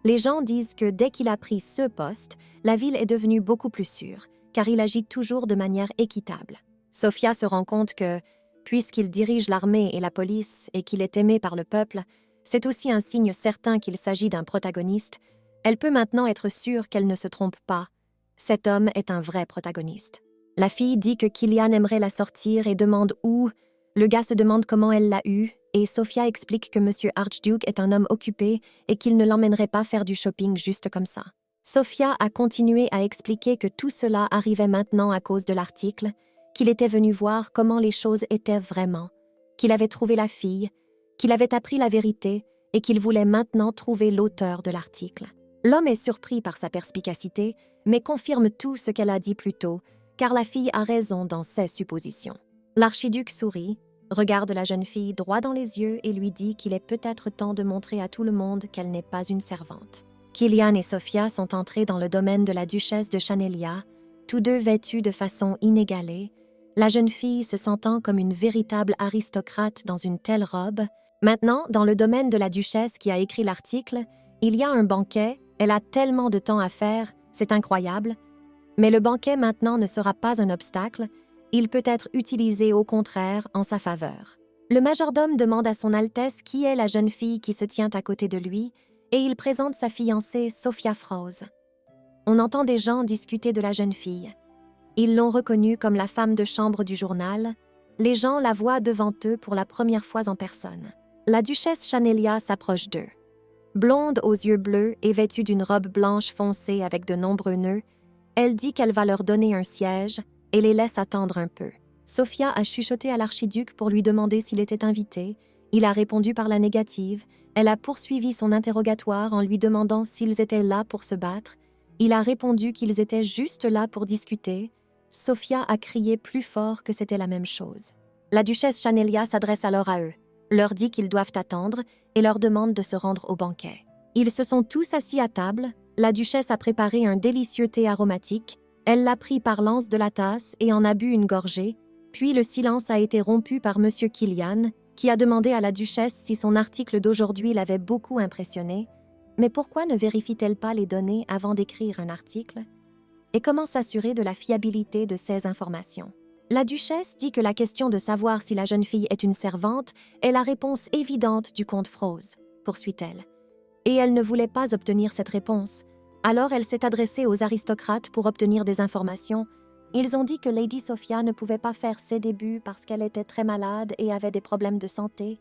Les gens disent que dès qu'il a pris ce poste, la ville est devenue beaucoup plus sûre, car il agit toujours de manière équitable. Sophia se rend compte que, puisqu'il dirige l'armée et la police et qu'il est aimé par le peuple, c'est aussi un signe certain qu'il s'agit d'un protagoniste. Elle peut maintenant être sûre qu'elle ne se trompe pas. Cet homme est un vrai protagoniste. La fille dit que Kilian aimerait la sortir et demande où. Le gars se demande comment elle l'a eu, et Sophia explique que Monsieur Archduke est un homme occupé et qu'il ne l'emmènerait pas faire du shopping juste comme ça. Sophia a continué à expliquer que tout cela arrivait maintenant à cause de l'article, qu'il était venu voir comment les choses étaient vraiment, qu'il avait trouvé la fille, qu'il avait appris la vérité et qu'il voulait maintenant trouver l'auteur de l'article. L'homme est surpris par sa perspicacité, mais confirme tout ce qu'elle a dit plus tôt, car la fille a raison dans ses suppositions. L'archiduc sourit, regarde la jeune fille droit dans les yeux et lui dit qu'il est peut-être temps de montrer à tout le monde qu'elle n'est pas une servante. Kilian et Sophia sont entrés dans le domaine de la duchesse de Chanelia, tous deux vêtus de façon inégalée, la jeune fille se sentant comme une véritable aristocrate dans une telle robe. Maintenant, dans le domaine de la duchesse qui a écrit l'article, il y a un banquet, elle a tellement de temps à faire, c'est incroyable. Mais le banquet maintenant ne sera pas un obstacle, il peut être utilisé au contraire en sa faveur. Le majordome demande à son Altesse qui est la jeune fille qui se tient à côté de lui et il présente sa fiancée Sophia Froese. On entend des gens discuter de la jeune fille. Ils l'ont reconnue comme la femme de chambre du journal. Les gens la voient devant eux pour la première fois en personne. La duchesse Chanelia s'approche d'eux. Blonde aux yeux bleus et vêtue d'une robe blanche foncée avec de nombreux nœuds, elle dit qu'elle va leur donner un siège et les laisse attendre un peu. Sophia a chuchoté à l'archiduc pour lui demander s'il était invité. Il a répondu par la négative. Elle a poursuivi son interrogatoire en lui demandant s'ils étaient là pour se battre. Il a répondu qu'ils étaient juste là pour discuter. Sophia a crié plus fort que c'était la même chose. La duchesse Chanelia s'adresse alors à eux, leur dit qu'ils doivent attendre et leur demande de se rendre au banquet. Ils se sont tous assis à table. La duchesse a préparé un délicieux thé aromatique. Elle l'a pris par l'anse de la tasse et en a bu une gorgée. Puis le silence a été rompu par Monsieur Kilian, qui a demandé à la duchesse si son article d'aujourd'hui l'avait beaucoup impressionnée. Mais pourquoi ne vérifie-t-elle pas les données avant d'écrire un article? Et comment s'assurer de la fiabilité de ces informations? La duchesse dit que la question de savoir si la jeune fille est une servante est la réponse évidente du comte Froese, poursuit-elle. Et elle ne voulait pas obtenir cette réponse. Alors elle s'est adressée aux aristocrates pour obtenir des informations. Ils ont dit que Lady Sophia ne pouvait pas faire ses débuts parce qu'elle était très malade et avait des problèmes de santé.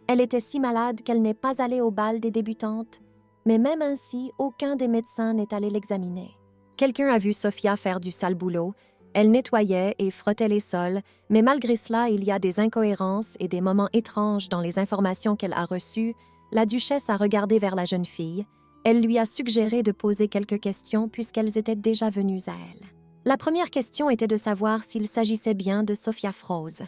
Elle était si malade qu'elle n'est pas allée au bal des débutantes. Mais même ainsi, aucun des médecins n'est allé l'examiner. Quelqu'un a vu Sophia faire du sale boulot. Elle nettoyait et frottait les sols, mais malgré cela, il y a des incohérences et des moments étranges dans les informations qu'elle a reçues. La duchesse a regardé vers la jeune fille. Elle lui a suggéré de poser quelques questions puisqu'elles étaient déjà venues à elle. La première question était de savoir s'il s'agissait bien de Sophia Froese.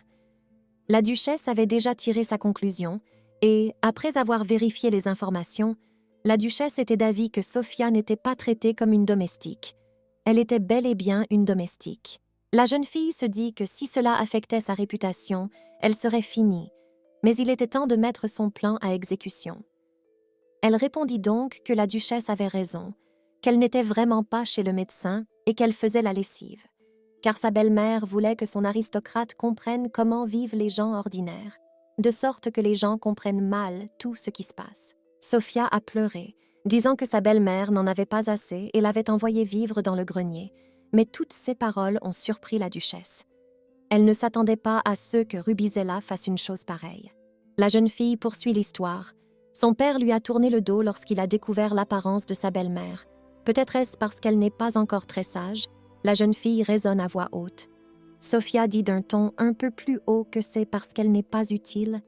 La duchesse avait déjà tiré sa conclusion et, après avoir vérifié les informations, la duchesse était d'avis que Sophia n'était pas traitée comme une domestique. Elle était bel et bien une domestique. La jeune fille se dit que si cela affectait sa réputation, elle serait finie, mais il était temps de mettre son plan à exécution. Elle répondit donc que la duchesse avait raison, qu'elle n'était vraiment pas chez le médecin et qu'elle faisait la lessive, car sa belle-mère voulait que son aristocrate comprenne comment vivent les gens ordinaires, de sorte que les gens comprennent mal tout ce qui se passe. Sophia a pleuré. disant que sa belle-mère n'en avait pas assez et l'avait envoyée vivre dans le grenier. Mais toutes ces paroles ont surpris la duchesse. Elle ne s'attendait pas à ce que Rubizella fasse une chose pareille. La jeune fille poursuit l'histoire. Son père lui a tourné le dos lorsqu'il a découvert l'apparence de sa belle-mère. Peut-être est-ce parce qu'elle n'est pas encore très sage. La jeune fille raisonne à voix haute. Sophia dit d'un ton un peu plus haut que c'est parce qu'elle n'est pas utile.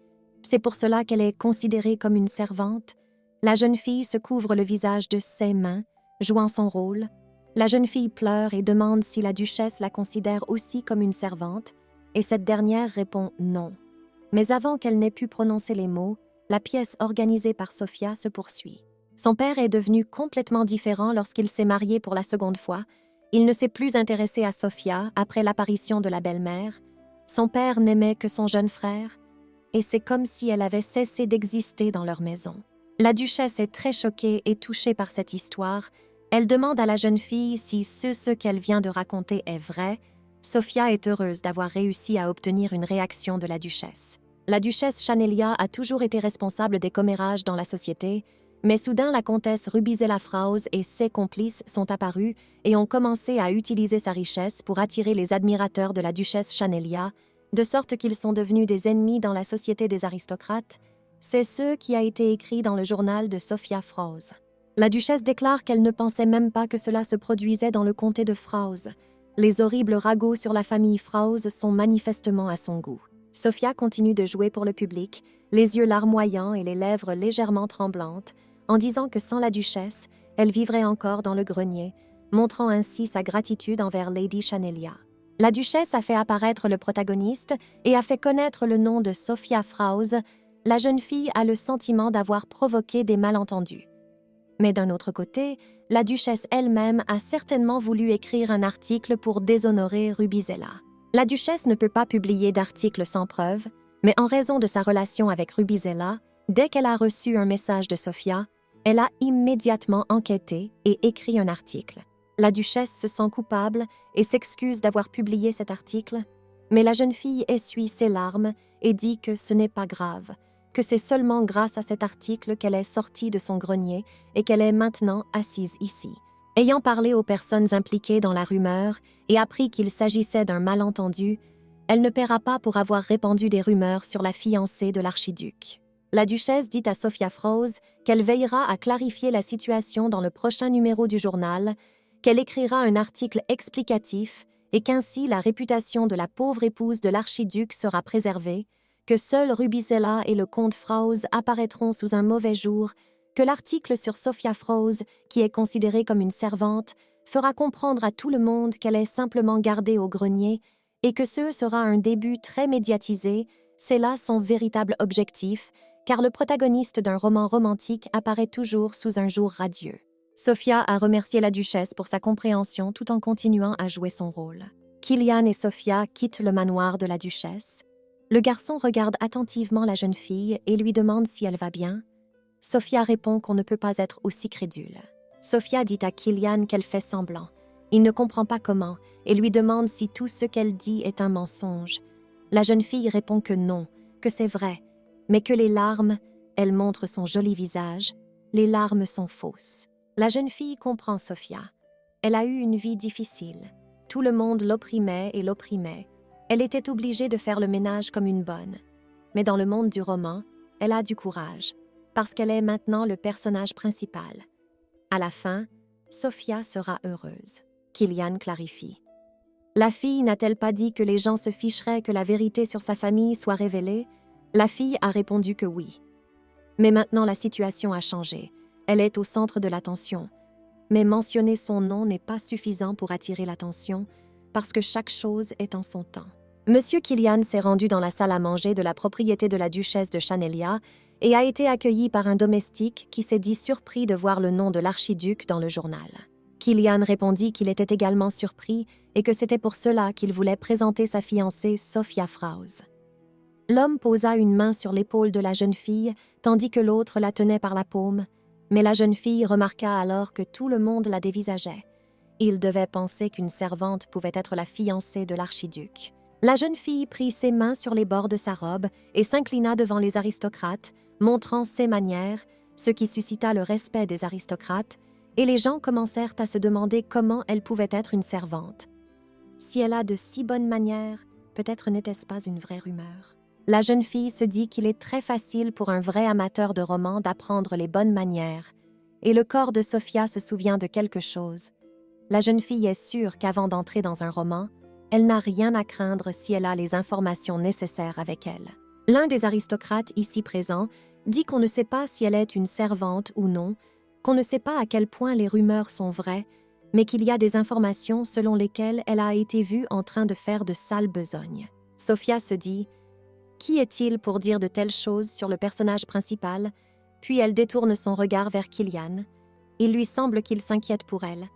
C'est pour cela qu'elle est considérée comme une servante. La jeune fille se couvre le visage de ses mains, jouant son rôle. La jeune fille pleure et demande si la duchesse la considère aussi comme une servante, et cette dernière répond non. Mais avant qu'elle n'ait pu prononcer les mots, la pièce organisée par Sophia se poursuit. Son père est devenu complètement différent lorsqu'il s'est marié pour la seconde fois. Il ne s'est plus intéressé à Sophia après l'apparition de la belle-mère. Son père n'aimait que son jeune frère, et c'est comme si elle avait cessé d'exister dans leur maison. La duchesse est très choquée et touchée par cette histoire. Elle demande à la jeune fille si ce qu'elle vient de raconter est vrai. Sophia est heureuse d'avoir réussi à obtenir une réaction de la duchesse. La duchesse Chanelia a toujours été responsable des commérages dans la société, mais soudain la comtesse Rubizella Fraus et ses complices sont apparus et ont commencé à utiliser sa richesse pour attirer les admirateurs de la duchesse Chanelia, de sorte qu'ils sont devenus des ennemis dans la société des aristocrates. C'est ce qui a été écrit dans le journal de Sophia Fraus. La duchesse déclare qu'elle ne pensait même pas que cela se produisait dans le comté de Fraus. Les horribles ragots sur la famille Fraus sont manifestement à son goût. Sophia continue de jouer pour le public, les yeux larmoyants et les lèvres légèrement tremblantes, en disant que sans la duchesse, elle vivrait encore dans le grenier, montrant ainsi sa gratitude envers Lady Chanelia. La duchesse a fait apparaître le protagoniste et a fait connaître le nom de Sophia Fraus. La jeune fille a le sentiment d'avoir provoqué des malentendus. Mais d'un autre côté, la duchesse elle-même a certainement voulu écrire un article pour déshonorer Rubizella. La duchesse ne peut pas publier d'article sans preuve, mais en raison de sa relation avec Rubizella, dès qu'elle a reçu un message de Sophia, elle a immédiatement enquêté et écrit un article. La duchesse se sent coupable et s'excuse d'avoir publié cet article, mais la jeune fille essuie ses larmes et dit que ce n'est pas grave, que c'est seulement grâce à cet article qu'elle est sortie de son grenier et qu'elle est maintenant assise ici. Ayant parlé aux personnes impliquées dans la rumeur et appris qu'il s'agissait d'un malentendu, elle ne paiera pas pour avoir répandu des rumeurs sur la fiancée de l'archiduc. La duchesse dit à Sophia Fraus qu'elle veillera à clarifier la situation dans le prochain numéro du journal, qu'elle écrira un article explicatif et qu'ainsi la réputation de la pauvre épouse de l'archiduc sera préservée, que seul Rubizella et le comte Fraus apparaîtront sous un mauvais jour, que l'article sur Sophia Fraus, qui est considérée comme une servante, fera comprendre à tout le monde qu'elle est simplement gardée au grenier et que ce sera un début très médiatisé. C'est là son véritable objectif, car le protagoniste d'un roman romantique apparaît toujours sous un jour radieux. Sophia a remercié la duchesse pour sa compréhension tout en continuant à jouer son rôle. Kilian et Sophia quittent le manoir de la duchesse. Le garçon regarde attentivement la jeune fille et lui demande si elle va bien. Sophia répond qu'on ne peut pas être aussi crédule. Sophia dit à Kilian qu'elle fait semblant. Il ne comprend pas comment et lui demande si tout ce qu'elle dit est un mensonge. La jeune fille répond que non, que c'est vrai, mais que les larmes, elle montre son joli visage, les larmes sont fausses. La jeune fille comprend Sophia. Elle a eu une vie difficile. Tout le monde l'opprimait et l'opprimait. Elle était obligée de faire le ménage comme une bonne. Mais dans le monde du roman, elle a du courage, parce qu'elle est maintenant le personnage principal. À la fin, Sophia sera heureuse. Kilian clarifie. La fille n'a-t-elle pas dit que les gens se ficheraient que la vérité sur sa famille soit révélée? La fille a répondu que oui. Mais maintenant la situation a changé. Elle est au centre de l'attention. Mais mentionner son nom n'est pas suffisant pour attirer l'attention, parce que chaque chose est en son temps. Monsieur Kilian s'est rendu dans la salle à manger de la propriété de la duchesse de Chanelia et a été accueilli par un domestique qui s'est dit surpris de voir le nom de l'archiduc dans le journal. Kilian répondit qu'il était également surpris et que c'était pour cela qu'il voulait présenter sa fiancée Sophia Fraus. L'homme posa une main sur l'épaule de la jeune fille, tandis que l'autre la tenait par la paume, mais la jeune fille remarqua alors que tout le monde la dévisageait. Il devait penser qu'une servante pouvait être la fiancée de l'archiduc. La jeune fille prit ses mains sur les bords de sa robe et s'inclina devant les aristocrates, montrant ses manières, ce qui suscita le respect des aristocrates, et les gens commencèrent à se demander comment elle pouvait être une servante. Si elle a de si bonnes manières, peut-être n'était-ce pas une vraie rumeur. La jeune fille se dit qu'il est très facile pour un vrai amateur de romans d'apprendre les bonnes manières, et le corps de Sophia se souvient de quelque chose. La jeune fille est sûre qu'avant d'entrer dans un roman, elle n'a rien à craindre si elle a les informations nécessaires avec elle. L'un des aristocrates ici présents dit qu'on ne sait pas si elle est une servante ou non, qu'on ne sait pas à quel point les rumeurs sont vraies, mais qu'il y a des informations selon lesquelles elle a été vue en train de faire de sales besognes. Sophia se dit « Qui est-il pour dire de telles choses sur le personnage principal ?» Puis elle détourne son regard vers Killian. Il lui semble qu'il s'inquiète pour elle.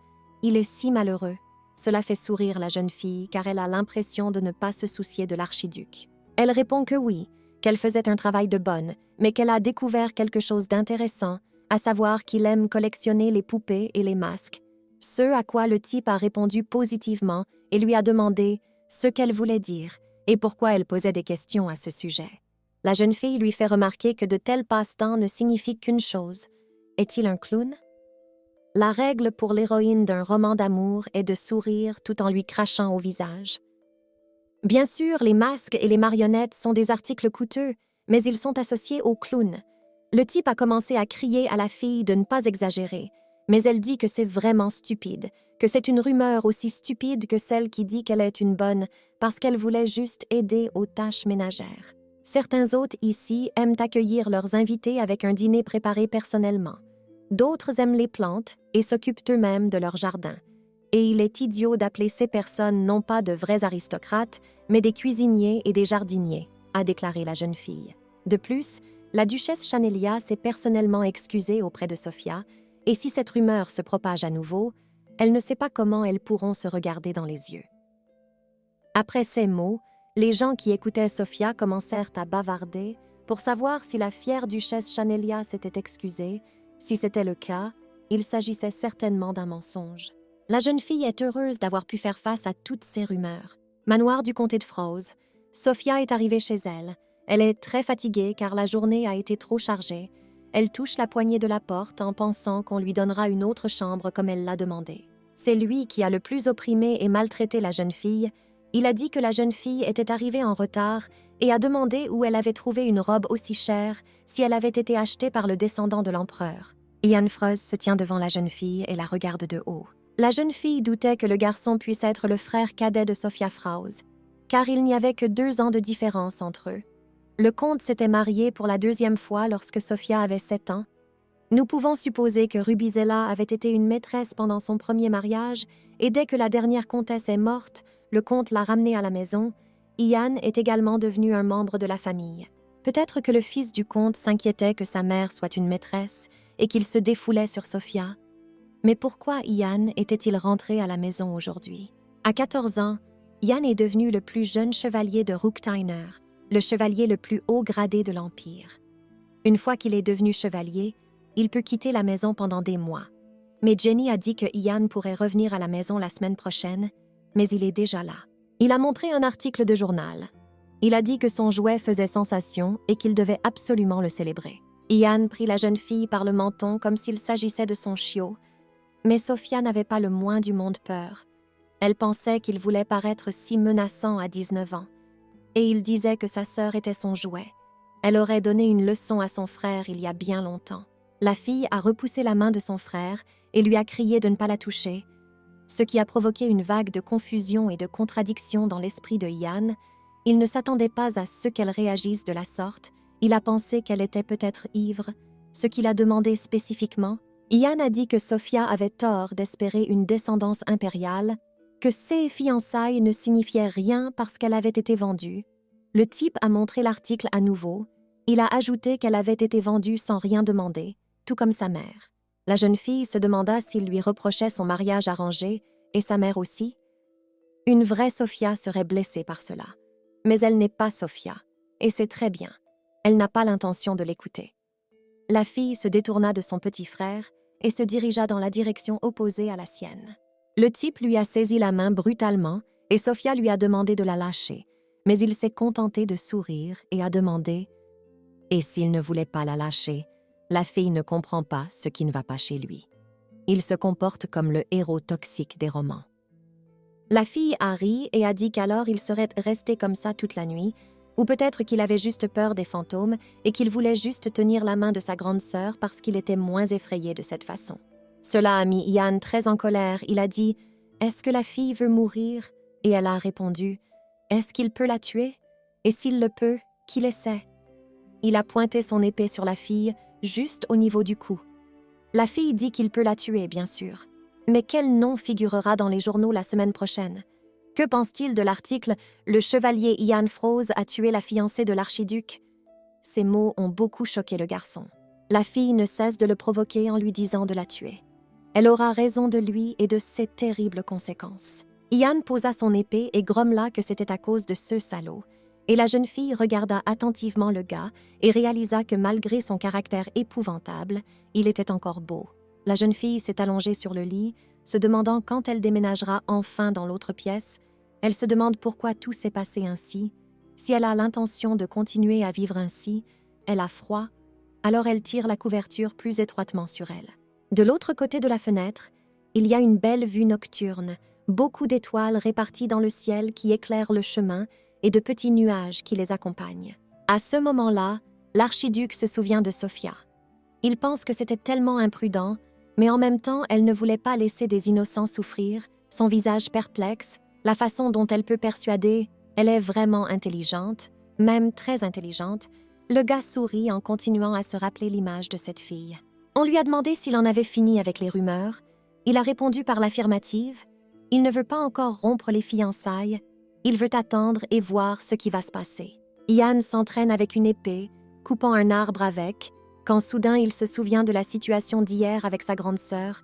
Il est si malheureux. Cela fait sourire la jeune fille car elle a l'impression de ne pas se soucier de l'archiduc. Elle répond que oui, qu'elle faisait un travail de bonne, mais qu'elle a découvert quelque chose d'intéressant, à savoir qu'il aime collectionner les poupées et les masques. Ce à quoi le type a répondu positivement et lui a demandé ce qu'elle voulait dire et pourquoi elle posait des questions à ce sujet. La jeune fille lui fait remarquer que de tels passe-temps ne signifient qu'une chose. Est-il un clown? La règle pour l'héroïne d'un roman d'amour est de sourire tout en lui crachant au visage. Bien sûr, les masques et les marionnettes sont des articles coûteux, mais ils sont associés au clown. Le type a commencé à crier à la fille de ne pas exagérer, mais elle dit que c'est vraiment stupide, que c'est une rumeur aussi stupide que celle qui dit qu'elle est une bonne parce qu'elle voulait juste aider aux tâches ménagères. Certains hôtes ici aiment accueillir leurs invités avec un dîner préparé personnellement. D'autres aiment les plantes et s'occupent eux-mêmes de leur jardin. Et il est idiot d'appeler ces personnes non pas de vrais aristocrates, mais des cuisiniers et des jardiniers, a déclaré la jeune fille. De plus, la duchesse Chanelia s'est personnellement excusée auprès de Sophia, et si cette rumeur se propage à nouveau, elle ne sait pas comment elles pourront se regarder dans les yeux. Après ces mots, les gens qui écoutaient Sophia commencèrent à bavarder pour savoir si la fière duchesse Chanelia s'était excusée. Si c'était le cas, il s'agissait certainement d'un mensonge. La jeune fille est heureuse d'avoir pu faire face à toutes ces rumeurs. Manoir du comté de Froze. Sophia est arrivée chez elle. Elle est très fatiguée car la journée a été trop chargée. Elle touche la poignée de la porte en pensant qu'on lui donnera une autre chambre comme elle l'a demandé. C'est lui qui a le plus opprimé et maltraité la jeune fille. Il a dit que la jeune fille était arrivée en retard et a demandé où elle avait trouvé une robe aussi chère si elle avait été achetée par le descendant de l'empereur. Ian Froze se tient devant la jeune fille et la regarde de haut. La jeune fille doutait que le garçon puisse être le frère cadet de Sophia Froze, car il n'y avait que 2 ans de différence entre eux. Le comte s'était marié pour la 2e fois lorsque Sophia avait 7 ans. Nous pouvons supposer que Rubizella avait été une maîtresse pendant son premier mariage et dès que la dernière comtesse est morte, le comte l'a ramenée à la maison. Ian est également devenu un membre de la famille. Peut-être que le fils du comte s'inquiétait que sa mère soit une maîtresse et qu'il se défoulait sur Sophia. Mais pourquoi Ian était-il rentré à la maison aujourd'hui? À 14 ans, Ian est devenu le plus jeune chevalier de Ruckteiner, le chevalier le plus haut gradé de l'Empire. Une fois qu'il est devenu chevalier, il peut quitter la maison pendant des mois. Mais Jenny a dit que Ian pourrait revenir à la maison la semaine prochaine, mais il est déjà là. Il a montré un article de journal. Il a dit que son jouet faisait sensation et qu'il devait absolument le célébrer. Ian prit la jeune fille par le menton comme s'il s'agissait de son chiot, mais Sophia n'avait pas le moins du monde peur. Elle pensait qu'il voulait paraître si menaçant à 19 ans. Et il disait que sa sœur était son jouet. Elle aurait donné une leçon à son frère il y a bien longtemps. La fille a repoussé la main de son frère et lui a crié de ne pas la toucher, ce qui a provoqué une vague de confusion et de contradiction dans l'esprit de Ian. Il ne s'attendait pas à ce qu'elle réagisse de la sorte. Il a pensé qu'elle était peut-être ivre, ce qu'il a demandé spécifiquement. Ian a dit que Sophia avait tort d'espérer une descendance impériale, que ses fiançailles ne signifiaient rien parce qu'elle avait été vendue. Le type a montré l'article à nouveau. Il a ajouté qu'elle avait été vendue sans rien demander, tout comme sa mère. La jeune fille se demanda s'il lui reprochait son mariage arrangé, et sa mère aussi. Une vraie Sophia serait blessée par cela. Mais elle n'est pas Sophia, et c'est très bien. Elle n'a pas l'intention de l'écouter. La fille se détourna de son petit frère et se dirigea dans la direction opposée à la sienne. Le type lui a saisi la main brutalement et Sophia lui a demandé de la lâcher, mais il s'est contenté de sourire et a demandé « Et s'il ne voulait pas la lâcher, La fille ne comprend pas ce qui ne va pas chez lui. Il se comporte comme le héros toxique des romans. La fille a ri et a dit qu'alors il serait resté comme ça toute la nuit, ou peut-être qu'il avait juste peur des fantômes et qu'il voulait juste tenir la main de sa grande sœur parce qu'il était moins effrayé de cette façon. Cela a mis Ian très en colère. Il a dit « Est-ce que la fille veut mourir ?» Et elle a répondu « Est-ce qu'il peut la tuer? Et s'il le peut, qu'il essaie. » Il a pointé son épée sur la fille, juste au niveau du cou. La fille dit qu'il peut la tuer, bien sûr. Mais quel nom figurera dans les journaux la semaine prochaine? Que pense-t-il de l'article « Le chevalier Ian Froese a tué la fiancée de l'archiduc ?» Ces mots ont beaucoup choqué le garçon. La fille ne cesse de le provoquer en lui disant de la tuer. Elle aura raison de lui et de ses terribles conséquences. Ian posa son épée et grommela que c'était à cause de ce salaud. Et la jeune fille regarda attentivement le gars et réalisa que malgré son caractère épouvantable, il était encore beau. La jeune fille s'est allongée sur le lit, se demandant quand elle déménagera enfin dans l'autre pièce. Elle se demande pourquoi tout s'est passé ainsi. Si elle a l'intention de continuer à vivre ainsi, elle a froid, alors elle tire la couverture plus étroitement sur elle. De l'autre côté de la fenêtre, il y a une belle vue nocturne, beaucoup d'étoiles réparties dans le ciel qui éclairent le chemin et de petits nuages qui les accompagnent. À ce moment-là, l'archiduc se souvient de Sophia. Il pense que c'était tellement imprudent, mais en même temps, elle ne voulait pas laisser des innocents souffrir, son visage perplexe, la façon dont elle peut persuader, elle est vraiment intelligente, même très intelligente. Le gars sourit en continuant à se rappeler l'image de cette fille. On lui a demandé s'il en avait fini avec les rumeurs. Il a répondu par l'affirmative. Il ne veut pas encore rompre les fiançailles. Il veut attendre et voir ce qui va se passer. Ian s'entraîne avec une épée, coupant un arbre avec, quand soudain il se souvient de la situation d'hier avec sa grande sœur.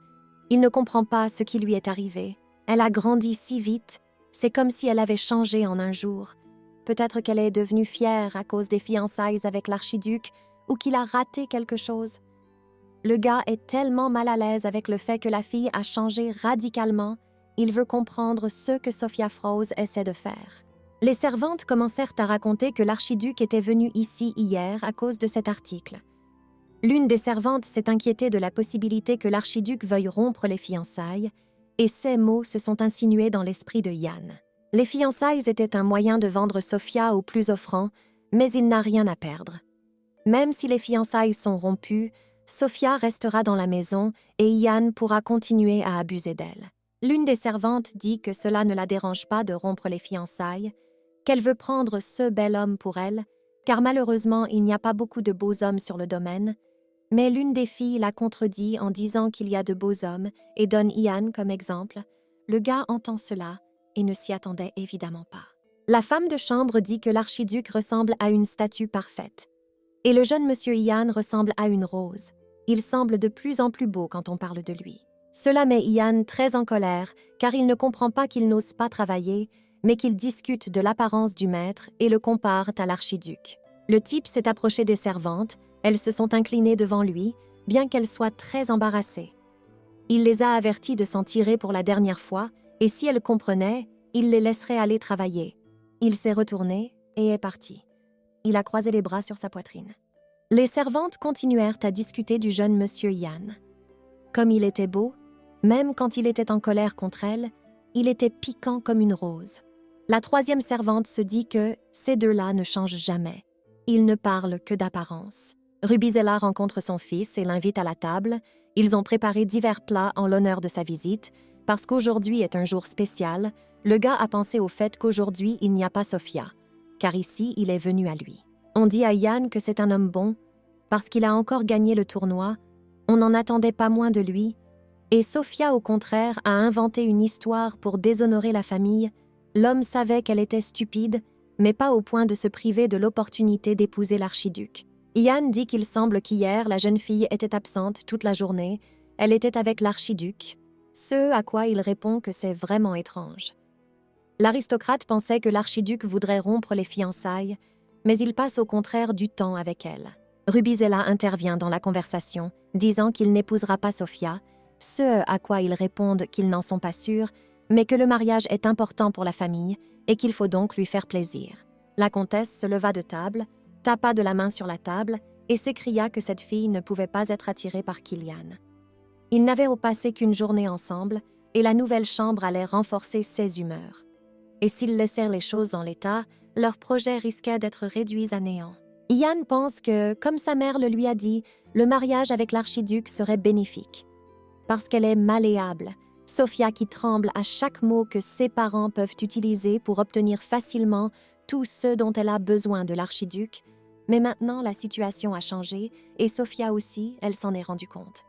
Il ne comprend pas ce qui lui est arrivé. Elle a grandi si vite, c'est comme si elle avait changé en un jour. Peut-être qu'elle est devenue fière à cause des fiançailles avec l'archiduc ou qu'il a raté quelque chose. Le gars est tellement mal à l'aise avec le fait que la fille a changé radicalement, il veut comprendre ce que Sophia Froese essaie de faire. Les servantes commencèrent à raconter que l'archiduc était venu ici hier à cause de cet article. L'une des servantes s'est inquiétée de la possibilité que l'archiduc veuille rompre les fiançailles, et ces mots se sont insinués dans l'esprit de Ian. Les fiançailles étaient un moyen de vendre Sophia au plus offrant, mais il n'a rien à perdre. Même si les fiançailles sont rompues, Sophia restera dans la maison et Ian pourra continuer à abuser d'elle. L'une des servantes dit que cela ne la dérange pas de rompre les fiançailles, qu'elle veut prendre ce bel homme pour elle, car malheureusement il n'y a pas beaucoup de beaux hommes sur le domaine, mais l'une des filles la contredit en disant qu'il y a de beaux hommes et donne Ian comme exemple. Le gars entend cela et ne s'y attendait évidemment pas. La femme de chambre dit que l'archiduc ressemble à une statue parfaite, et le jeune monsieur Ian ressemble à une rose. Il semble de plus en plus beau quand on parle de lui. Cela met Ian très en colère, car il ne comprend pas qu'il n'ose pas travailler, mais qu'il discute de l'apparence du maître et le compare à l'archiduc. Le type s'est approché des servantes, elles se sont inclinées devant lui, bien qu'elles soient très embarrassées. Il les a averties de s'en tirer pour la dernière fois, et si elles comprenaient, il les laisserait aller travailler. Il s'est retourné et est parti. Il a croisé les bras sur sa poitrine. Les servantes continuèrent à discuter du jeune monsieur Ian. Comme il était beau, même quand il était en colère contre elle, il était piquant comme une rose. La troisième servante se dit que ces deux-là ne changent jamais. Ils ne parlent que d'apparence. Rubizella rencontre son fils et l'invite à la table. Ils ont préparé divers plats en l'honneur de sa visite. Parce qu'aujourd'hui est un jour spécial, le gars a pensé au fait qu'aujourd'hui il n'y a pas Sophia, car ici il est venu à lui. On dit à Ian que c'est un homme bon, parce qu'il a encore gagné le tournoi, on n'en attendait pas moins de lui, et Sophia au contraire a inventé une histoire pour déshonorer la famille. L'homme savait qu'elle était stupide, mais pas au point de se priver de l'opportunité d'épouser l'archiduc. Ian dit qu'il semble qu'hier la jeune fille était absente toute la journée, elle était avec l'archiduc, ce à quoi il répond que c'est vraiment étrange. L'aristocrate pensait que l'archiduc voudrait rompre les fiançailles, mais il passe au contraire du temps avec elle. Rubizella intervient dans la conversation, disant qu'il n'épousera pas Sophia, ce à quoi ils répondent qu'ils n'en sont pas sûrs, mais que le mariage est important pour la famille et qu'il faut donc lui faire plaisir. La comtesse se leva de table, tapa de la main sur la table et s'écria que cette fille ne pouvait pas être attirée par Killian. Ils n'avaient passé qu'une journée ensemble et la nouvelle chambre allait renforcer ses humeurs. Et s'ils laissèrent les choses en l'état, leur projet risquait d'être réduit à néant. Ian pense que, comme sa mère le lui a dit, le mariage avec l'archiduc serait bénéfique. Parce qu'elle est malléable, Sophia qui tremble à chaque mot que ses parents peuvent utiliser pour obtenir facilement tout ce dont elle a besoin de l'archiduc. Mais maintenant, la situation a changé et Sophia aussi, elle s'en est rendue compte.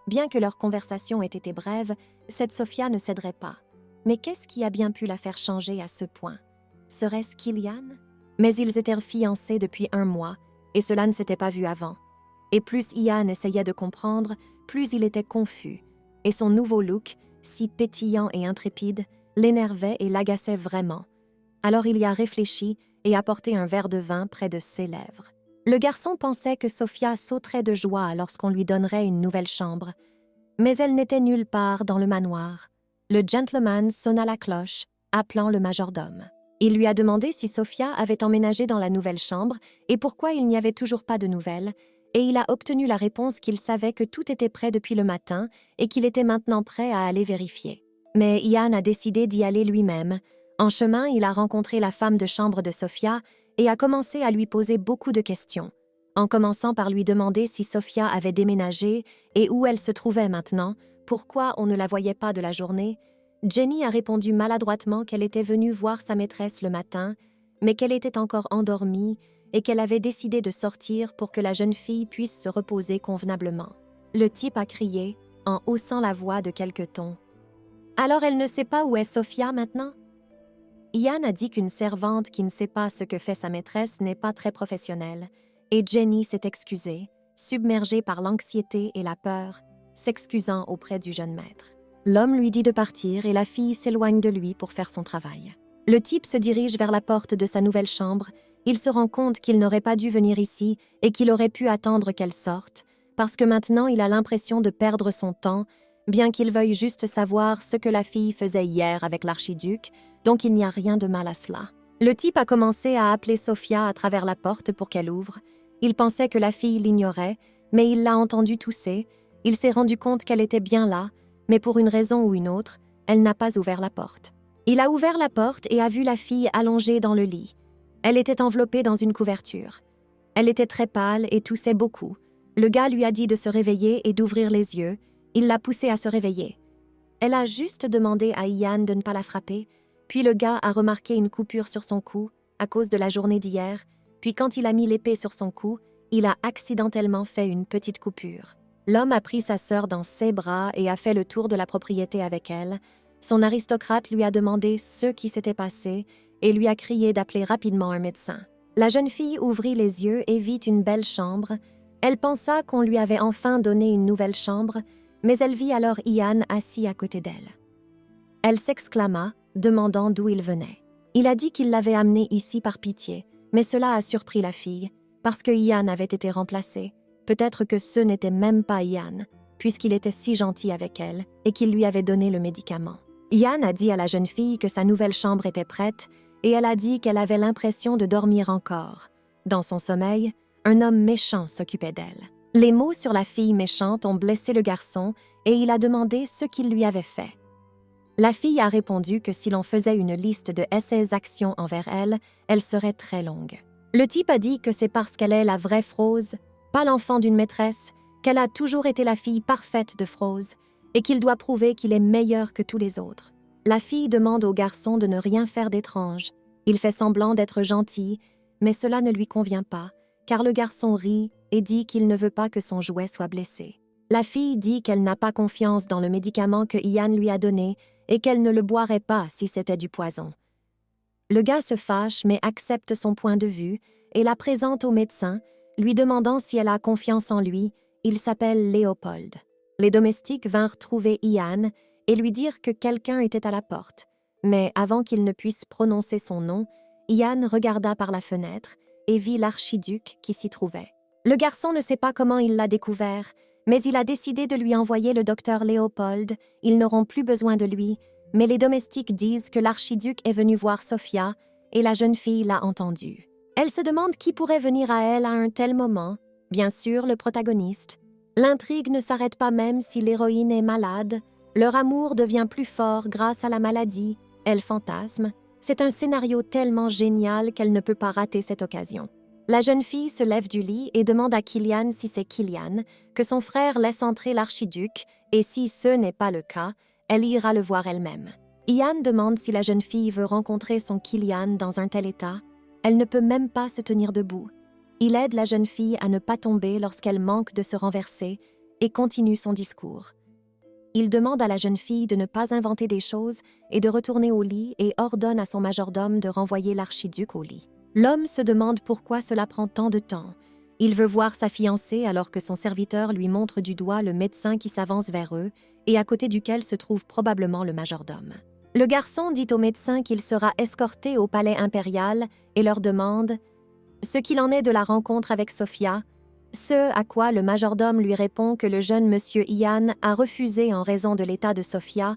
Bien que leur conversation ait été brève, cette Sophia ne céderait pas. Mais qu'est-ce qui a bien pu la faire changer à ce point? Serait-ce Killian? Mais ils étaient fiancés depuis 1 mois, et cela ne s'était pas vu avant. Et plus Ian essayait de comprendre, plus il était confus, et son nouveau look, si pétillant et intrépide, l'énervait et l'agaçait vraiment. Alors il y a réfléchi et a porté un verre de vin près de ses lèvres. Le garçon pensait que Sophia sauterait de joie lorsqu'on lui donnerait une nouvelle chambre. Mais elle n'était nulle part dans le manoir. Le gentleman sonna la cloche, appelant le majordome. Il lui a demandé si Sophia avait emménagé dans la nouvelle chambre et pourquoi il n'y avait toujours pas de nouvelles, et il a obtenu la réponse qu'il savait que tout était prêt depuis le matin et qu'il était maintenant prêt à aller vérifier. Mais Ian a décidé d'y aller lui-même. En chemin, il a rencontré la femme de chambre de Sophia et a commencé à lui poser beaucoup de questions, en commençant par lui demander si Sophia avait déménagé et où elle se trouvait maintenant, pourquoi on ne la voyait pas de la journée. Jenny a répondu maladroitement qu'elle était venue voir sa maîtresse le matin, mais qu'elle était encore endormie et qu'elle avait décidé de sortir pour que la jeune fille puisse se reposer convenablement. Le type a crié, en haussant la voix de quelques tons. « Alors elle ne sait pas où est Sophia maintenant ?» Ian a dit qu'une servante qui ne sait pas ce que fait sa maîtresse n'est pas très professionnelle, et Jenny s'est excusée, submergée par l'anxiété et la peur, s'excusant auprès du jeune maître. L'homme lui dit de partir et la fille s'éloigne de lui pour faire son travail. Le type se dirige vers la porte de sa nouvelle chambre. Il se rend compte qu'il n'aurait pas dû venir ici et qu'il aurait pu attendre qu'elle sorte, parce que maintenant il a l'impression de perdre son temps, bien qu'il veuille juste savoir ce que la fille faisait hier avec l'archiduc, donc il n'y a rien de mal à cela. Le type a commencé à appeler Sophia à travers la porte pour qu'elle ouvre. Il pensait que la fille l'ignorait, mais il l'a entendue tousser. Il s'est rendu compte qu'elle était bien là, mais pour une raison ou une autre, elle n'a pas ouvert la porte. Il a ouvert la porte et a vu la fille allongée dans le lit. Elle était enveloppée dans une couverture. Elle était très pâle et toussait beaucoup. Le gars lui a dit de se réveiller et d'ouvrir les yeux. Il l'a poussée à se réveiller. Elle a juste demandé à Ian de ne pas la frapper, puis le gars a remarqué une coupure sur son cou à cause de la journée d'hier, puis quand il a mis l'épée sur son cou, il a accidentellement fait une petite coupure. L'homme a pris sa sœur dans ses bras et a fait le tour de la propriété avec elle. Son aristocrate lui a demandé ce qui s'était passé et lui a crié d'appeler rapidement un médecin. La jeune fille ouvrit les yeux et vit une belle chambre. Elle pensa qu'on lui avait enfin donné une nouvelle chambre, mais elle vit alors Ian assis à côté d'elle. Elle s'exclama, demandant d'où il venait. Il a dit qu'il l'avait amené ici par pitié, mais cela a surpris la fille, parce que Ian avait été remplacé. Peut-être que ce n'était même pas Ian, puisqu'il était si gentil avec elle et qu'il lui avait donné le médicament. Ian a dit à la jeune fille que sa nouvelle chambre était prête et elle a dit qu'elle avait l'impression de dormir encore. Dans son sommeil, un homme méchant s'occupait d'elle. Les mots sur la fille méchante ont blessé le garçon et il a demandé ce qu'il lui avait fait. La fille a répondu que si l'on faisait une liste de ses actions envers elle, elle serait très longue. Le type a dit que c'est parce qu'elle est la vraie Froze, pas l'enfant d'une maîtresse, qu'elle a toujours été la fille parfaite de Froze et qu'il doit prouver qu'il est meilleur que tous les autres. La fille demande au garçon de ne rien faire d'étrange. Il fait semblant d'être gentil, mais cela ne lui convient pas, car le garçon rit et dit qu'il ne veut pas que son jouet soit blessé. La fille dit qu'elle n'a pas confiance dans le médicament que Ian lui a donné et qu'elle ne le boirait pas si c'était du poison. Le gars se fâche mais accepte son point de vue et la présente au médecin, lui demandant si elle a confiance en lui. Il s'appelle Léopold. Les domestiques vinrent trouver Ian et lui dire que quelqu'un était à la porte. Mais avant qu'il ne puisse prononcer son nom, Ian regarda par la fenêtre et vit l'archiduc qui s'y trouvait. Le garçon ne sait pas comment il l'a découvert, mais il a décidé de lui envoyer le docteur Léopold. Ils n'auront plus besoin de lui, mais les domestiques disent que l'archiduc est venu voir Sophia et la jeune fille l'a entendu. Elle se demande qui pourrait venir à elle à un tel moment. bien sûr le protagoniste. L'intrigue ne s'arrête pas même si l'héroïne est malade. Leur amour devient plus fort grâce à la maladie. Elle fantasme. C'est un scénario tellement génial qu'elle ne peut pas rater cette occasion. La jeune fille se lève du lit et demande à Kilian si c'est Kilian, que son frère laisse entrer l'archiduc, et si ce n'est pas le cas, elle ira le voir elle-même. Ian demande si la jeune fille veut rencontrer son Kilian dans un tel état. Elle ne peut même pas se tenir debout. Il aide la jeune fille à ne pas tomber lorsqu'elle manque de se renverser et continue son discours. Il demande à la jeune fille de ne pas inventer des choses et de retourner au lit et ordonne à son majordome de renvoyer l'archiduc au lit. L'homme se demande pourquoi cela prend tant de temps. Il veut voir sa fiancée alors que son serviteur lui montre du doigt le médecin qui s'avance vers eux et à côté duquel se trouve probablement le majordome. Le garçon dit au médecin qu'il sera escorté au palais impérial et leur demande ce qu'il en est de la rencontre avec Sophia, ce à quoi le majordome lui répond que le jeune monsieur Ian a refusé en raison de l'état de Sophia,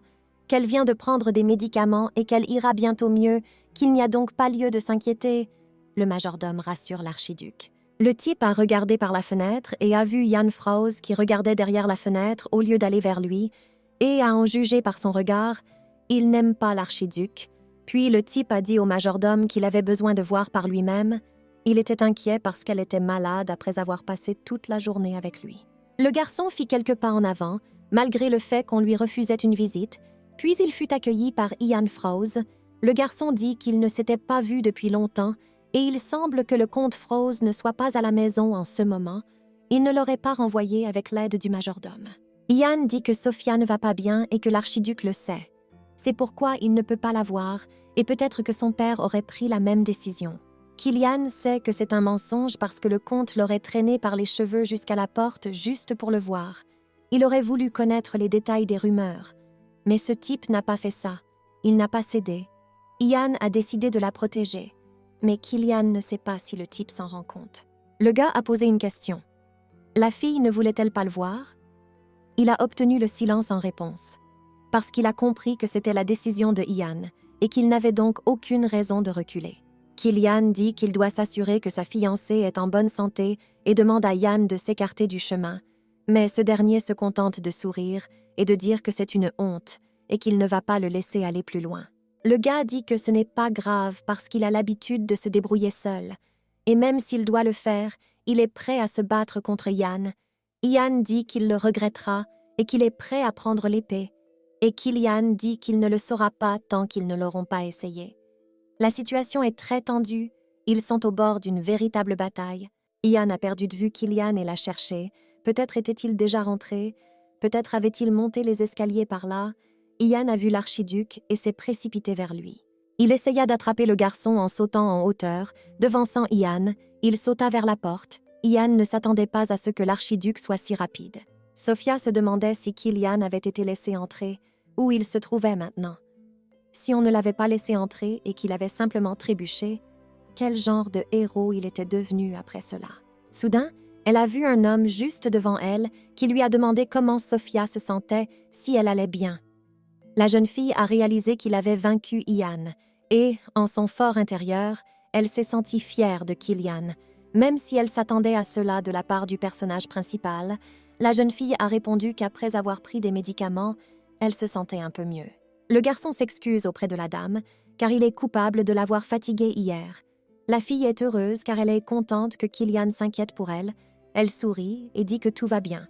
qu'elle vient de prendre des médicaments et qu'elle ira bientôt mieux, qu'il n'y a donc pas lieu de s'inquiéter. Le majordome rassure l'archiduc. Le type a regardé par la fenêtre et a vu Jan Froese qui regardait derrière la fenêtre au lieu d'aller vers lui, et à en juger par son regard, il n'aime pas l'archiduc. Puis le type a dit au majordome qu'il avait besoin de voir par lui-même. Il était inquiet parce qu'elle était malade après avoir passé toute la journée avec lui. Le garçon fit quelques pas en avant, malgré le fait qu'on lui refusait une visite, puis il fut accueilli par Ian Froese. Le garçon dit qu'il ne s'était pas vu depuis longtemps et il semble que le comte Froese ne soit pas à la maison en ce moment. Il ne l'aurait pas renvoyé avec l'aide du majordome. Ian dit que Sophia ne va pas bien et que l'archiduc le sait. C'est pourquoi il ne peut pas la voir et peut-être que son père aurait pris la même décision. Kilian sait que c'est un mensonge parce que le comte l'aurait traîné par les cheveux jusqu'à la porte juste pour le voir. Il aurait voulu connaître les détails des rumeurs. Mais ce type n'a pas fait ça. Il n'a pas cédé. Ian a décidé de la protéger. Mais Kilian ne sait pas si le type s'en rend compte. Le gars a posé une question. La fille ne voulait-elle pas le voir? Il a obtenu le silence en réponse. Parce qu'il a compris que c'était la décision de Ian et qu'il n'avait donc aucune raison de reculer. Kilian dit qu'il doit s'assurer que sa fiancée est en bonne santé et demande à Ian de s'écarter du chemin, mais ce dernier se contente de sourire et de dire que c'est une honte et qu'il ne va pas le laisser aller plus loin. Le gars dit que ce n'est pas grave parce qu'il a l'habitude de se débrouiller seul, et même s'il doit le faire, il est prêt à se battre contre Ian. Ian dit qu'il le regrettera et qu'il est prêt à prendre l'épée, et Kilian dit qu'il ne le saura pas tant qu'ils ne l'auront pas essayé. La situation est très tendue, ils sont au bord d'une véritable bataille. Ian a perdu de vue Kilian et l'a cherché. Peut-être était-il déjà rentré, peut-être avait-il monté les escaliers par là. Ian a vu l'archiduc et s'est précipité vers lui. Il essaya d'attraper le garçon en sautant en hauteur, devançant Ian. Il sauta vers la porte. Ian ne s'attendait pas à ce que l'archiduc soit si rapide. Sophia se demandait si Kilian avait été laissé entrer, où il se trouvait maintenant. Si on ne l'avait pas laissé entrer et qu'il avait simplement trébuché, quel genre de héros il était devenu après cela. Soudain, elle a vu un homme juste devant elle qui lui a demandé comment Sophia se sentait, si elle allait bien. La jeune fille a réalisé qu'il avait vaincu Ian et, en son fort intérieur, elle s'est sentie fière de Kilian. Même si elle s'attendait à cela de la part du personnage principal, la jeune fille a répondu qu'après avoir pris des médicaments, elle se sentait un peu mieux. Le garçon s'excuse auprès de la dame, car il est coupable de l'avoir fatiguée hier. La fille est heureuse car elle est contente que Kilian s'inquiète pour elle. Elle sourit et dit que tout va bien.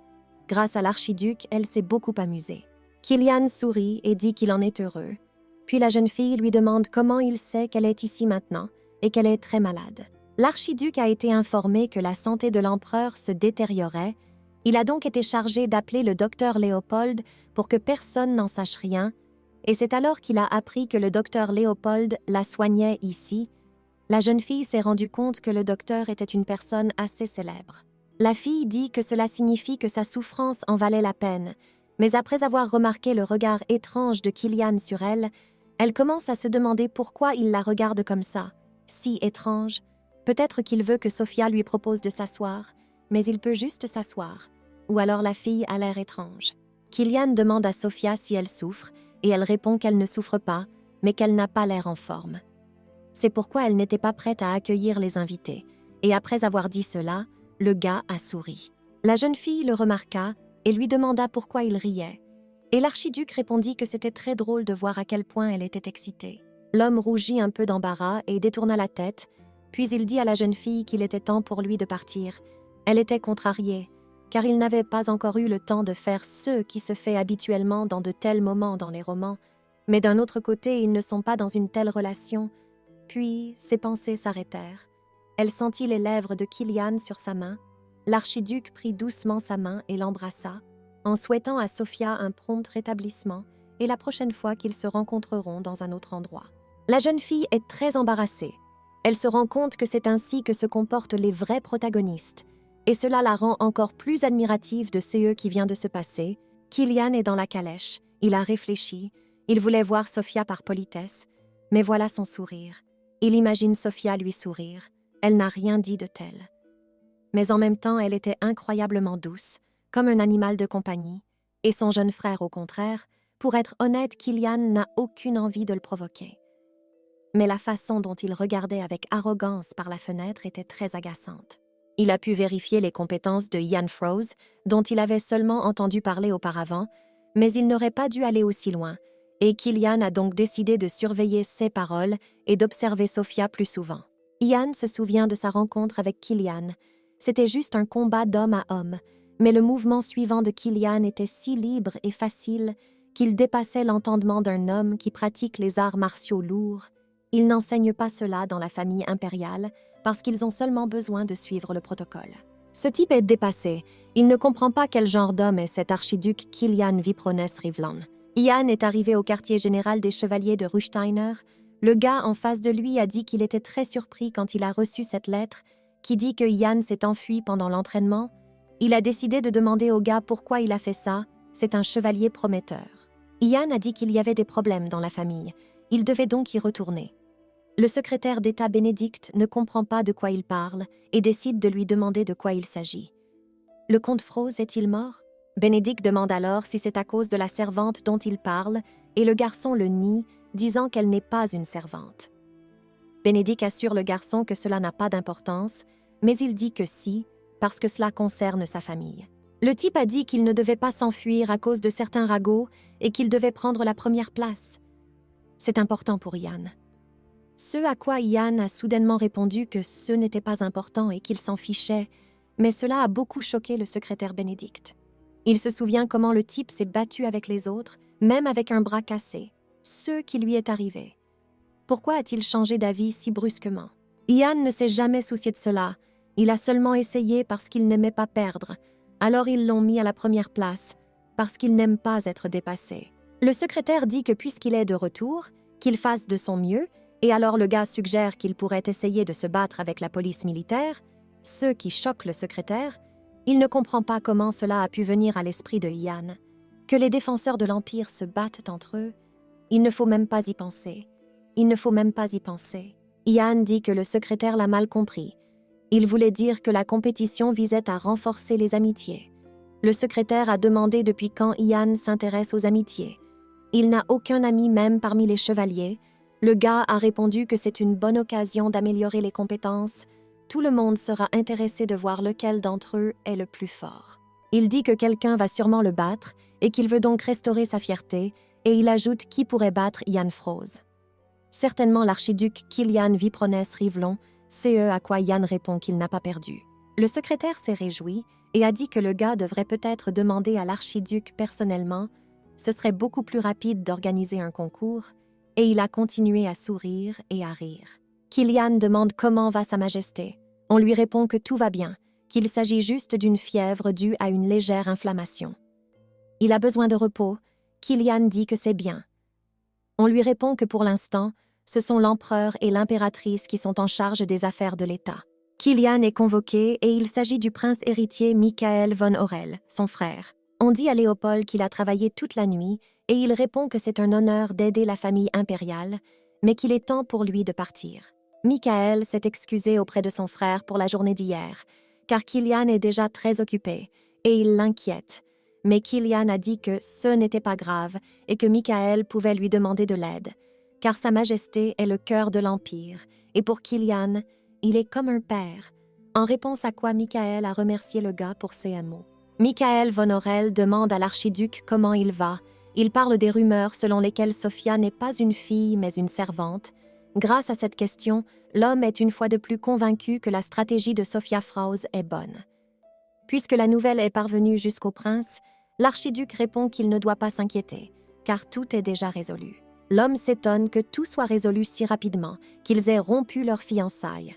Grâce à l'archiduc, elle s'est beaucoup amusée. Kilian sourit et dit qu'il en est heureux. Puis la jeune fille lui demande comment il sait qu'elle est ici maintenant et qu'elle est très malade. L'archiduc a été informé que la santé de l'empereur se détériorait. Il a donc été chargé d'appeler le docteur Léopold pour que personne n'en sache rien. Et c'est alors qu'il a appris que le docteur Léopold la soignait ici. La jeune fille s'est rendue compte que le docteur était une personne assez célèbre. La fille dit que cela signifie que sa souffrance en valait la peine, mais après avoir remarqué le regard étrange de Kilian sur elle, elle commence à se demander pourquoi il la regarde comme ça, si étrange. Peut-être qu'il veut que Sophia lui propose de s'asseoir, mais il peut juste s'asseoir. Ou alors la fille a l'air étrange. Kilian demande à Sophia si elle souffre, et elle répond qu'elle ne souffre pas, mais qu'elle n'a pas l'air en forme. C'est pourquoi elle n'était pas prête à accueillir les invités. Et après avoir dit cela, le gars a souri. La jeune fille le remarqua et lui demanda pourquoi il riait. Et l'archiduc répondit que c'était très drôle de voir à quel point elle était excitée. L'homme rougit un peu d'embarras et détourna la tête, puis il dit à la jeune fille qu'il était temps pour lui de partir. Elle était contrariée, car il n'avait pas encore eu le temps de faire ce qui se fait habituellement dans de tels moments dans les romans. Mais d'un autre côté, ils ne sont pas dans une telle relation. Puis ses pensées s'arrêtèrent. Elle sentit les lèvres de Kilian sur sa main. L'archiduc prit doucement sa main et l'embrassa, en souhaitant à Sophia un prompt rétablissement et la prochaine fois qu'ils se rencontreront dans un autre endroit. La jeune fille est très embarrassée. Elle se rend compte que c'est ainsi que se comportent les vrais protagonistes, et cela la rend encore plus admirative de ce qui vient de se passer. Kilian est dans la calèche, il a réfléchi, il voulait voir Sophia par politesse, mais voilà son sourire. Il imagine Sophia lui sourire, elle n'a rien dit de tel. Mais en même temps, elle était incroyablement douce, comme un animal de compagnie, et son jeune frère, au contraire, pour être honnête, Kilian n'a aucune envie de le provoquer. Mais la façon dont il regardait avec arrogance par la fenêtre était très agaçante. Il a pu vérifier les compétences de Ian Froese, dont il avait seulement entendu parler auparavant, mais il n'aurait pas dû aller aussi loin, et Kilian a donc décidé de surveiller ses paroles et d'observer Sophia plus souvent. Ian se souvient de sa rencontre avec Kilian. C'était juste un combat d'homme à homme, mais le mouvement suivant de Kilian était si libre et facile qu'il dépassait l'entendement d'un homme qui pratique les arts martiaux lourds. Il n'enseigne pas cela dans la famille impériale parce qu'ils ont seulement besoin de suivre le protocole. Ce type est dépassé. Il ne comprend pas quel genre d'homme est cet archiduc Kilian Viprones Rivlon. Ian est arrivé au quartier général des chevaliers de Rusteiner. Le gars en face de lui a dit qu'il était très surpris quand il a reçu cette lettre qui dit que Ian s'est enfui pendant l'entraînement. Il a décidé de demander au gars pourquoi il a fait ça. C'est un chevalier prometteur. Ian a dit qu'il y avait des problèmes dans la famille. Il devait donc y retourner. Le secrétaire d'État Bénédicte ne comprend pas de quoi il parle et décide de lui demander de quoi il s'agit. Le comte Froese est-il mort? Bénédicte demande alors si c'est à cause de la servante dont il parle et le garçon le nie, disant qu'elle n'est pas une servante. Bénédicte assure le garçon que cela n'a pas d'importance, mais il dit que si, parce que cela concerne sa famille. Le type a dit qu'il ne devait pas s'enfuir à cause de certains ragots et qu'il devait prendre la première place. C'est important pour Ian. Ce à quoi Ian a soudainement répondu que ce n'était pas important et qu'il s'en fichait, mais cela a beaucoup choqué le secrétaire Bénédicte. Il se souvient comment le type s'est battu avec les autres, même avec un bras cassé, ce qui lui est arrivé. Pourquoi a-t-il changé d'avis si brusquement? Ian ne s'est jamais soucié de cela, il a seulement essayé parce qu'il n'aimait pas perdre, alors ils l'ont mis à la première place, parce qu'il n'aime pas être dépassé. Le secrétaire dit que puisqu'il est de retour, qu'il fasse de son mieux, et alors le gars suggère qu'il pourrait essayer de se battre avec la police militaire, ce qui choque le secrétaire. Il ne comprend pas comment cela a pu venir à l'esprit de Ian. Que les défenseurs de l'Empire se battent entre eux, il ne faut même pas y penser. Il ne faut même pas y penser. Ian dit que le secrétaire l'a mal compris. Il voulait dire que la compétition visait à renforcer les amitiés. Le secrétaire a demandé depuis quand Ian s'intéresse aux amitiés. Il n'a aucun ami même parmi les chevaliers. Le gars a répondu que c'est une bonne occasion d'améliorer les compétences. Tout le monde sera intéressé de voir lequel d'entre eux est le plus fort. Il dit que quelqu'un va sûrement le battre et qu'il veut donc restaurer sa fierté, et il ajoute qui pourrait battre Ian Froese. Certainement l'archiduc Kilian Viprones Rivlon, c'est à quoi Ian répond qu'il n'a pas perdu. Le secrétaire s'est réjoui et a dit que le gars devrait peut-être demander à l'archiduc personnellement. Ce serait beaucoup plus rapide d'organiser un concours, et il a continué à sourire et à rire. Kilian demande comment va Sa Majesté. On lui répond que tout va bien, qu'il s'agit juste d'une fièvre due à une légère inflammation. Il a besoin de repos. Kilian dit que c'est bien. On lui répond que pour l'instant, ce sont l'empereur et l'impératrice qui sont en charge des affaires de l'État. Kilian est convoqué et il s'agit du prince héritier Michael von Aurel, son frère. On dit à Léopold qu'il a travaillé toute la nuit et il répond que c'est un honneur d'aider la famille impériale, mais qu'il est temps pour lui de partir. Michael s'est excusé auprès de son frère pour la journée d'hier, car Kilian est déjà très occupé et il l'inquiète. Mais Kilian a dit que ce n'était pas grave et que Michael pouvait lui demander de l'aide, car Sa Majesté est le cœur de l'Empire, et pour Kilian, il est comme un père. En réponse à quoi Michael a remercié le gars pour ses mots. Michael von Orel demande à l'archiduc comment il va. Il parle des rumeurs selon lesquelles Sophia n'est pas une fille mais une servante. Grâce à cette question, l'homme est une fois de plus convaincu que la stratégie de Sophia Frauss est bonne. Puisque la nouvelle est parvenue jusqu'au prince, l'archiduc répond qu'il ne doit pas s'inquiéter, car tout est déjà résolu. L'homme s'étonne que tout soit résolu si rapidement, qu'ils aient rompu leurs fiançailles.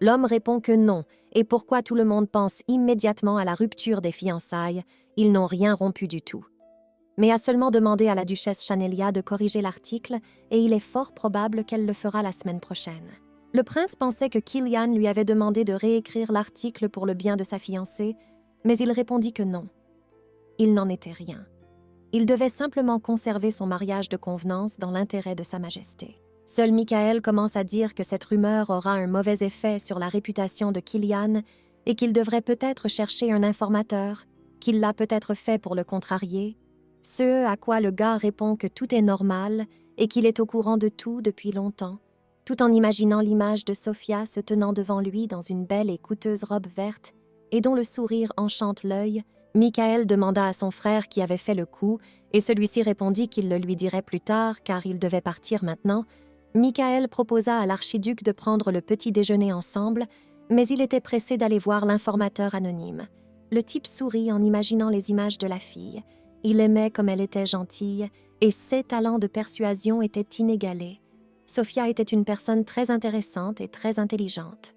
L'homme répond que non, et pourquoi tout le monde pense immédiatement à la rupture des fiançailles, ils n'ont rien rompu du tout. Mais a seulement demandé à la duchesse Chanelia de corriger l'article, et il est fort probable qu'elle le fera la semaine prochaine. Le prince pensait que Kilian lui avait demandé de réécrire l'article pour le bien de sa fiancée, mais il répondit que non. Il n'en était rien. Il devait simplement conserver son mariage de convenance dans l'intérêt de Sa Majesté. Seul Michael commence à dire que cette rumeur aura un mauvais effet sur la réputation de Kilian et qu'il devrait peut-être chercher un informateur, qu'il l'a peut-être fait pour le contrarier, ce à quoi le gars répond que tout est normal et qu'il est au courant de tout depuis longtemps, tout en imaginant l'image de Sophia se tenant devant lui dans une belle et coûteuse robe verte et dont le sourire enchante l'œil. Michael demanda à son frère qui avait fait le coup, et celui-ci répondit qu'il le lui dirait plus tard car il devait partir maintenant. Michael proposa à l'archiduc de prendre le petit déjeuner ensemble, mais il était pressé d'aller voir l'informateur anonyme. Le type sourit en imaginant les images de la fille. Il aimait comme elle était gentille, et ses talents de persuasion étaient inégalés. Sophia était une personne très intéressante et très intelligente.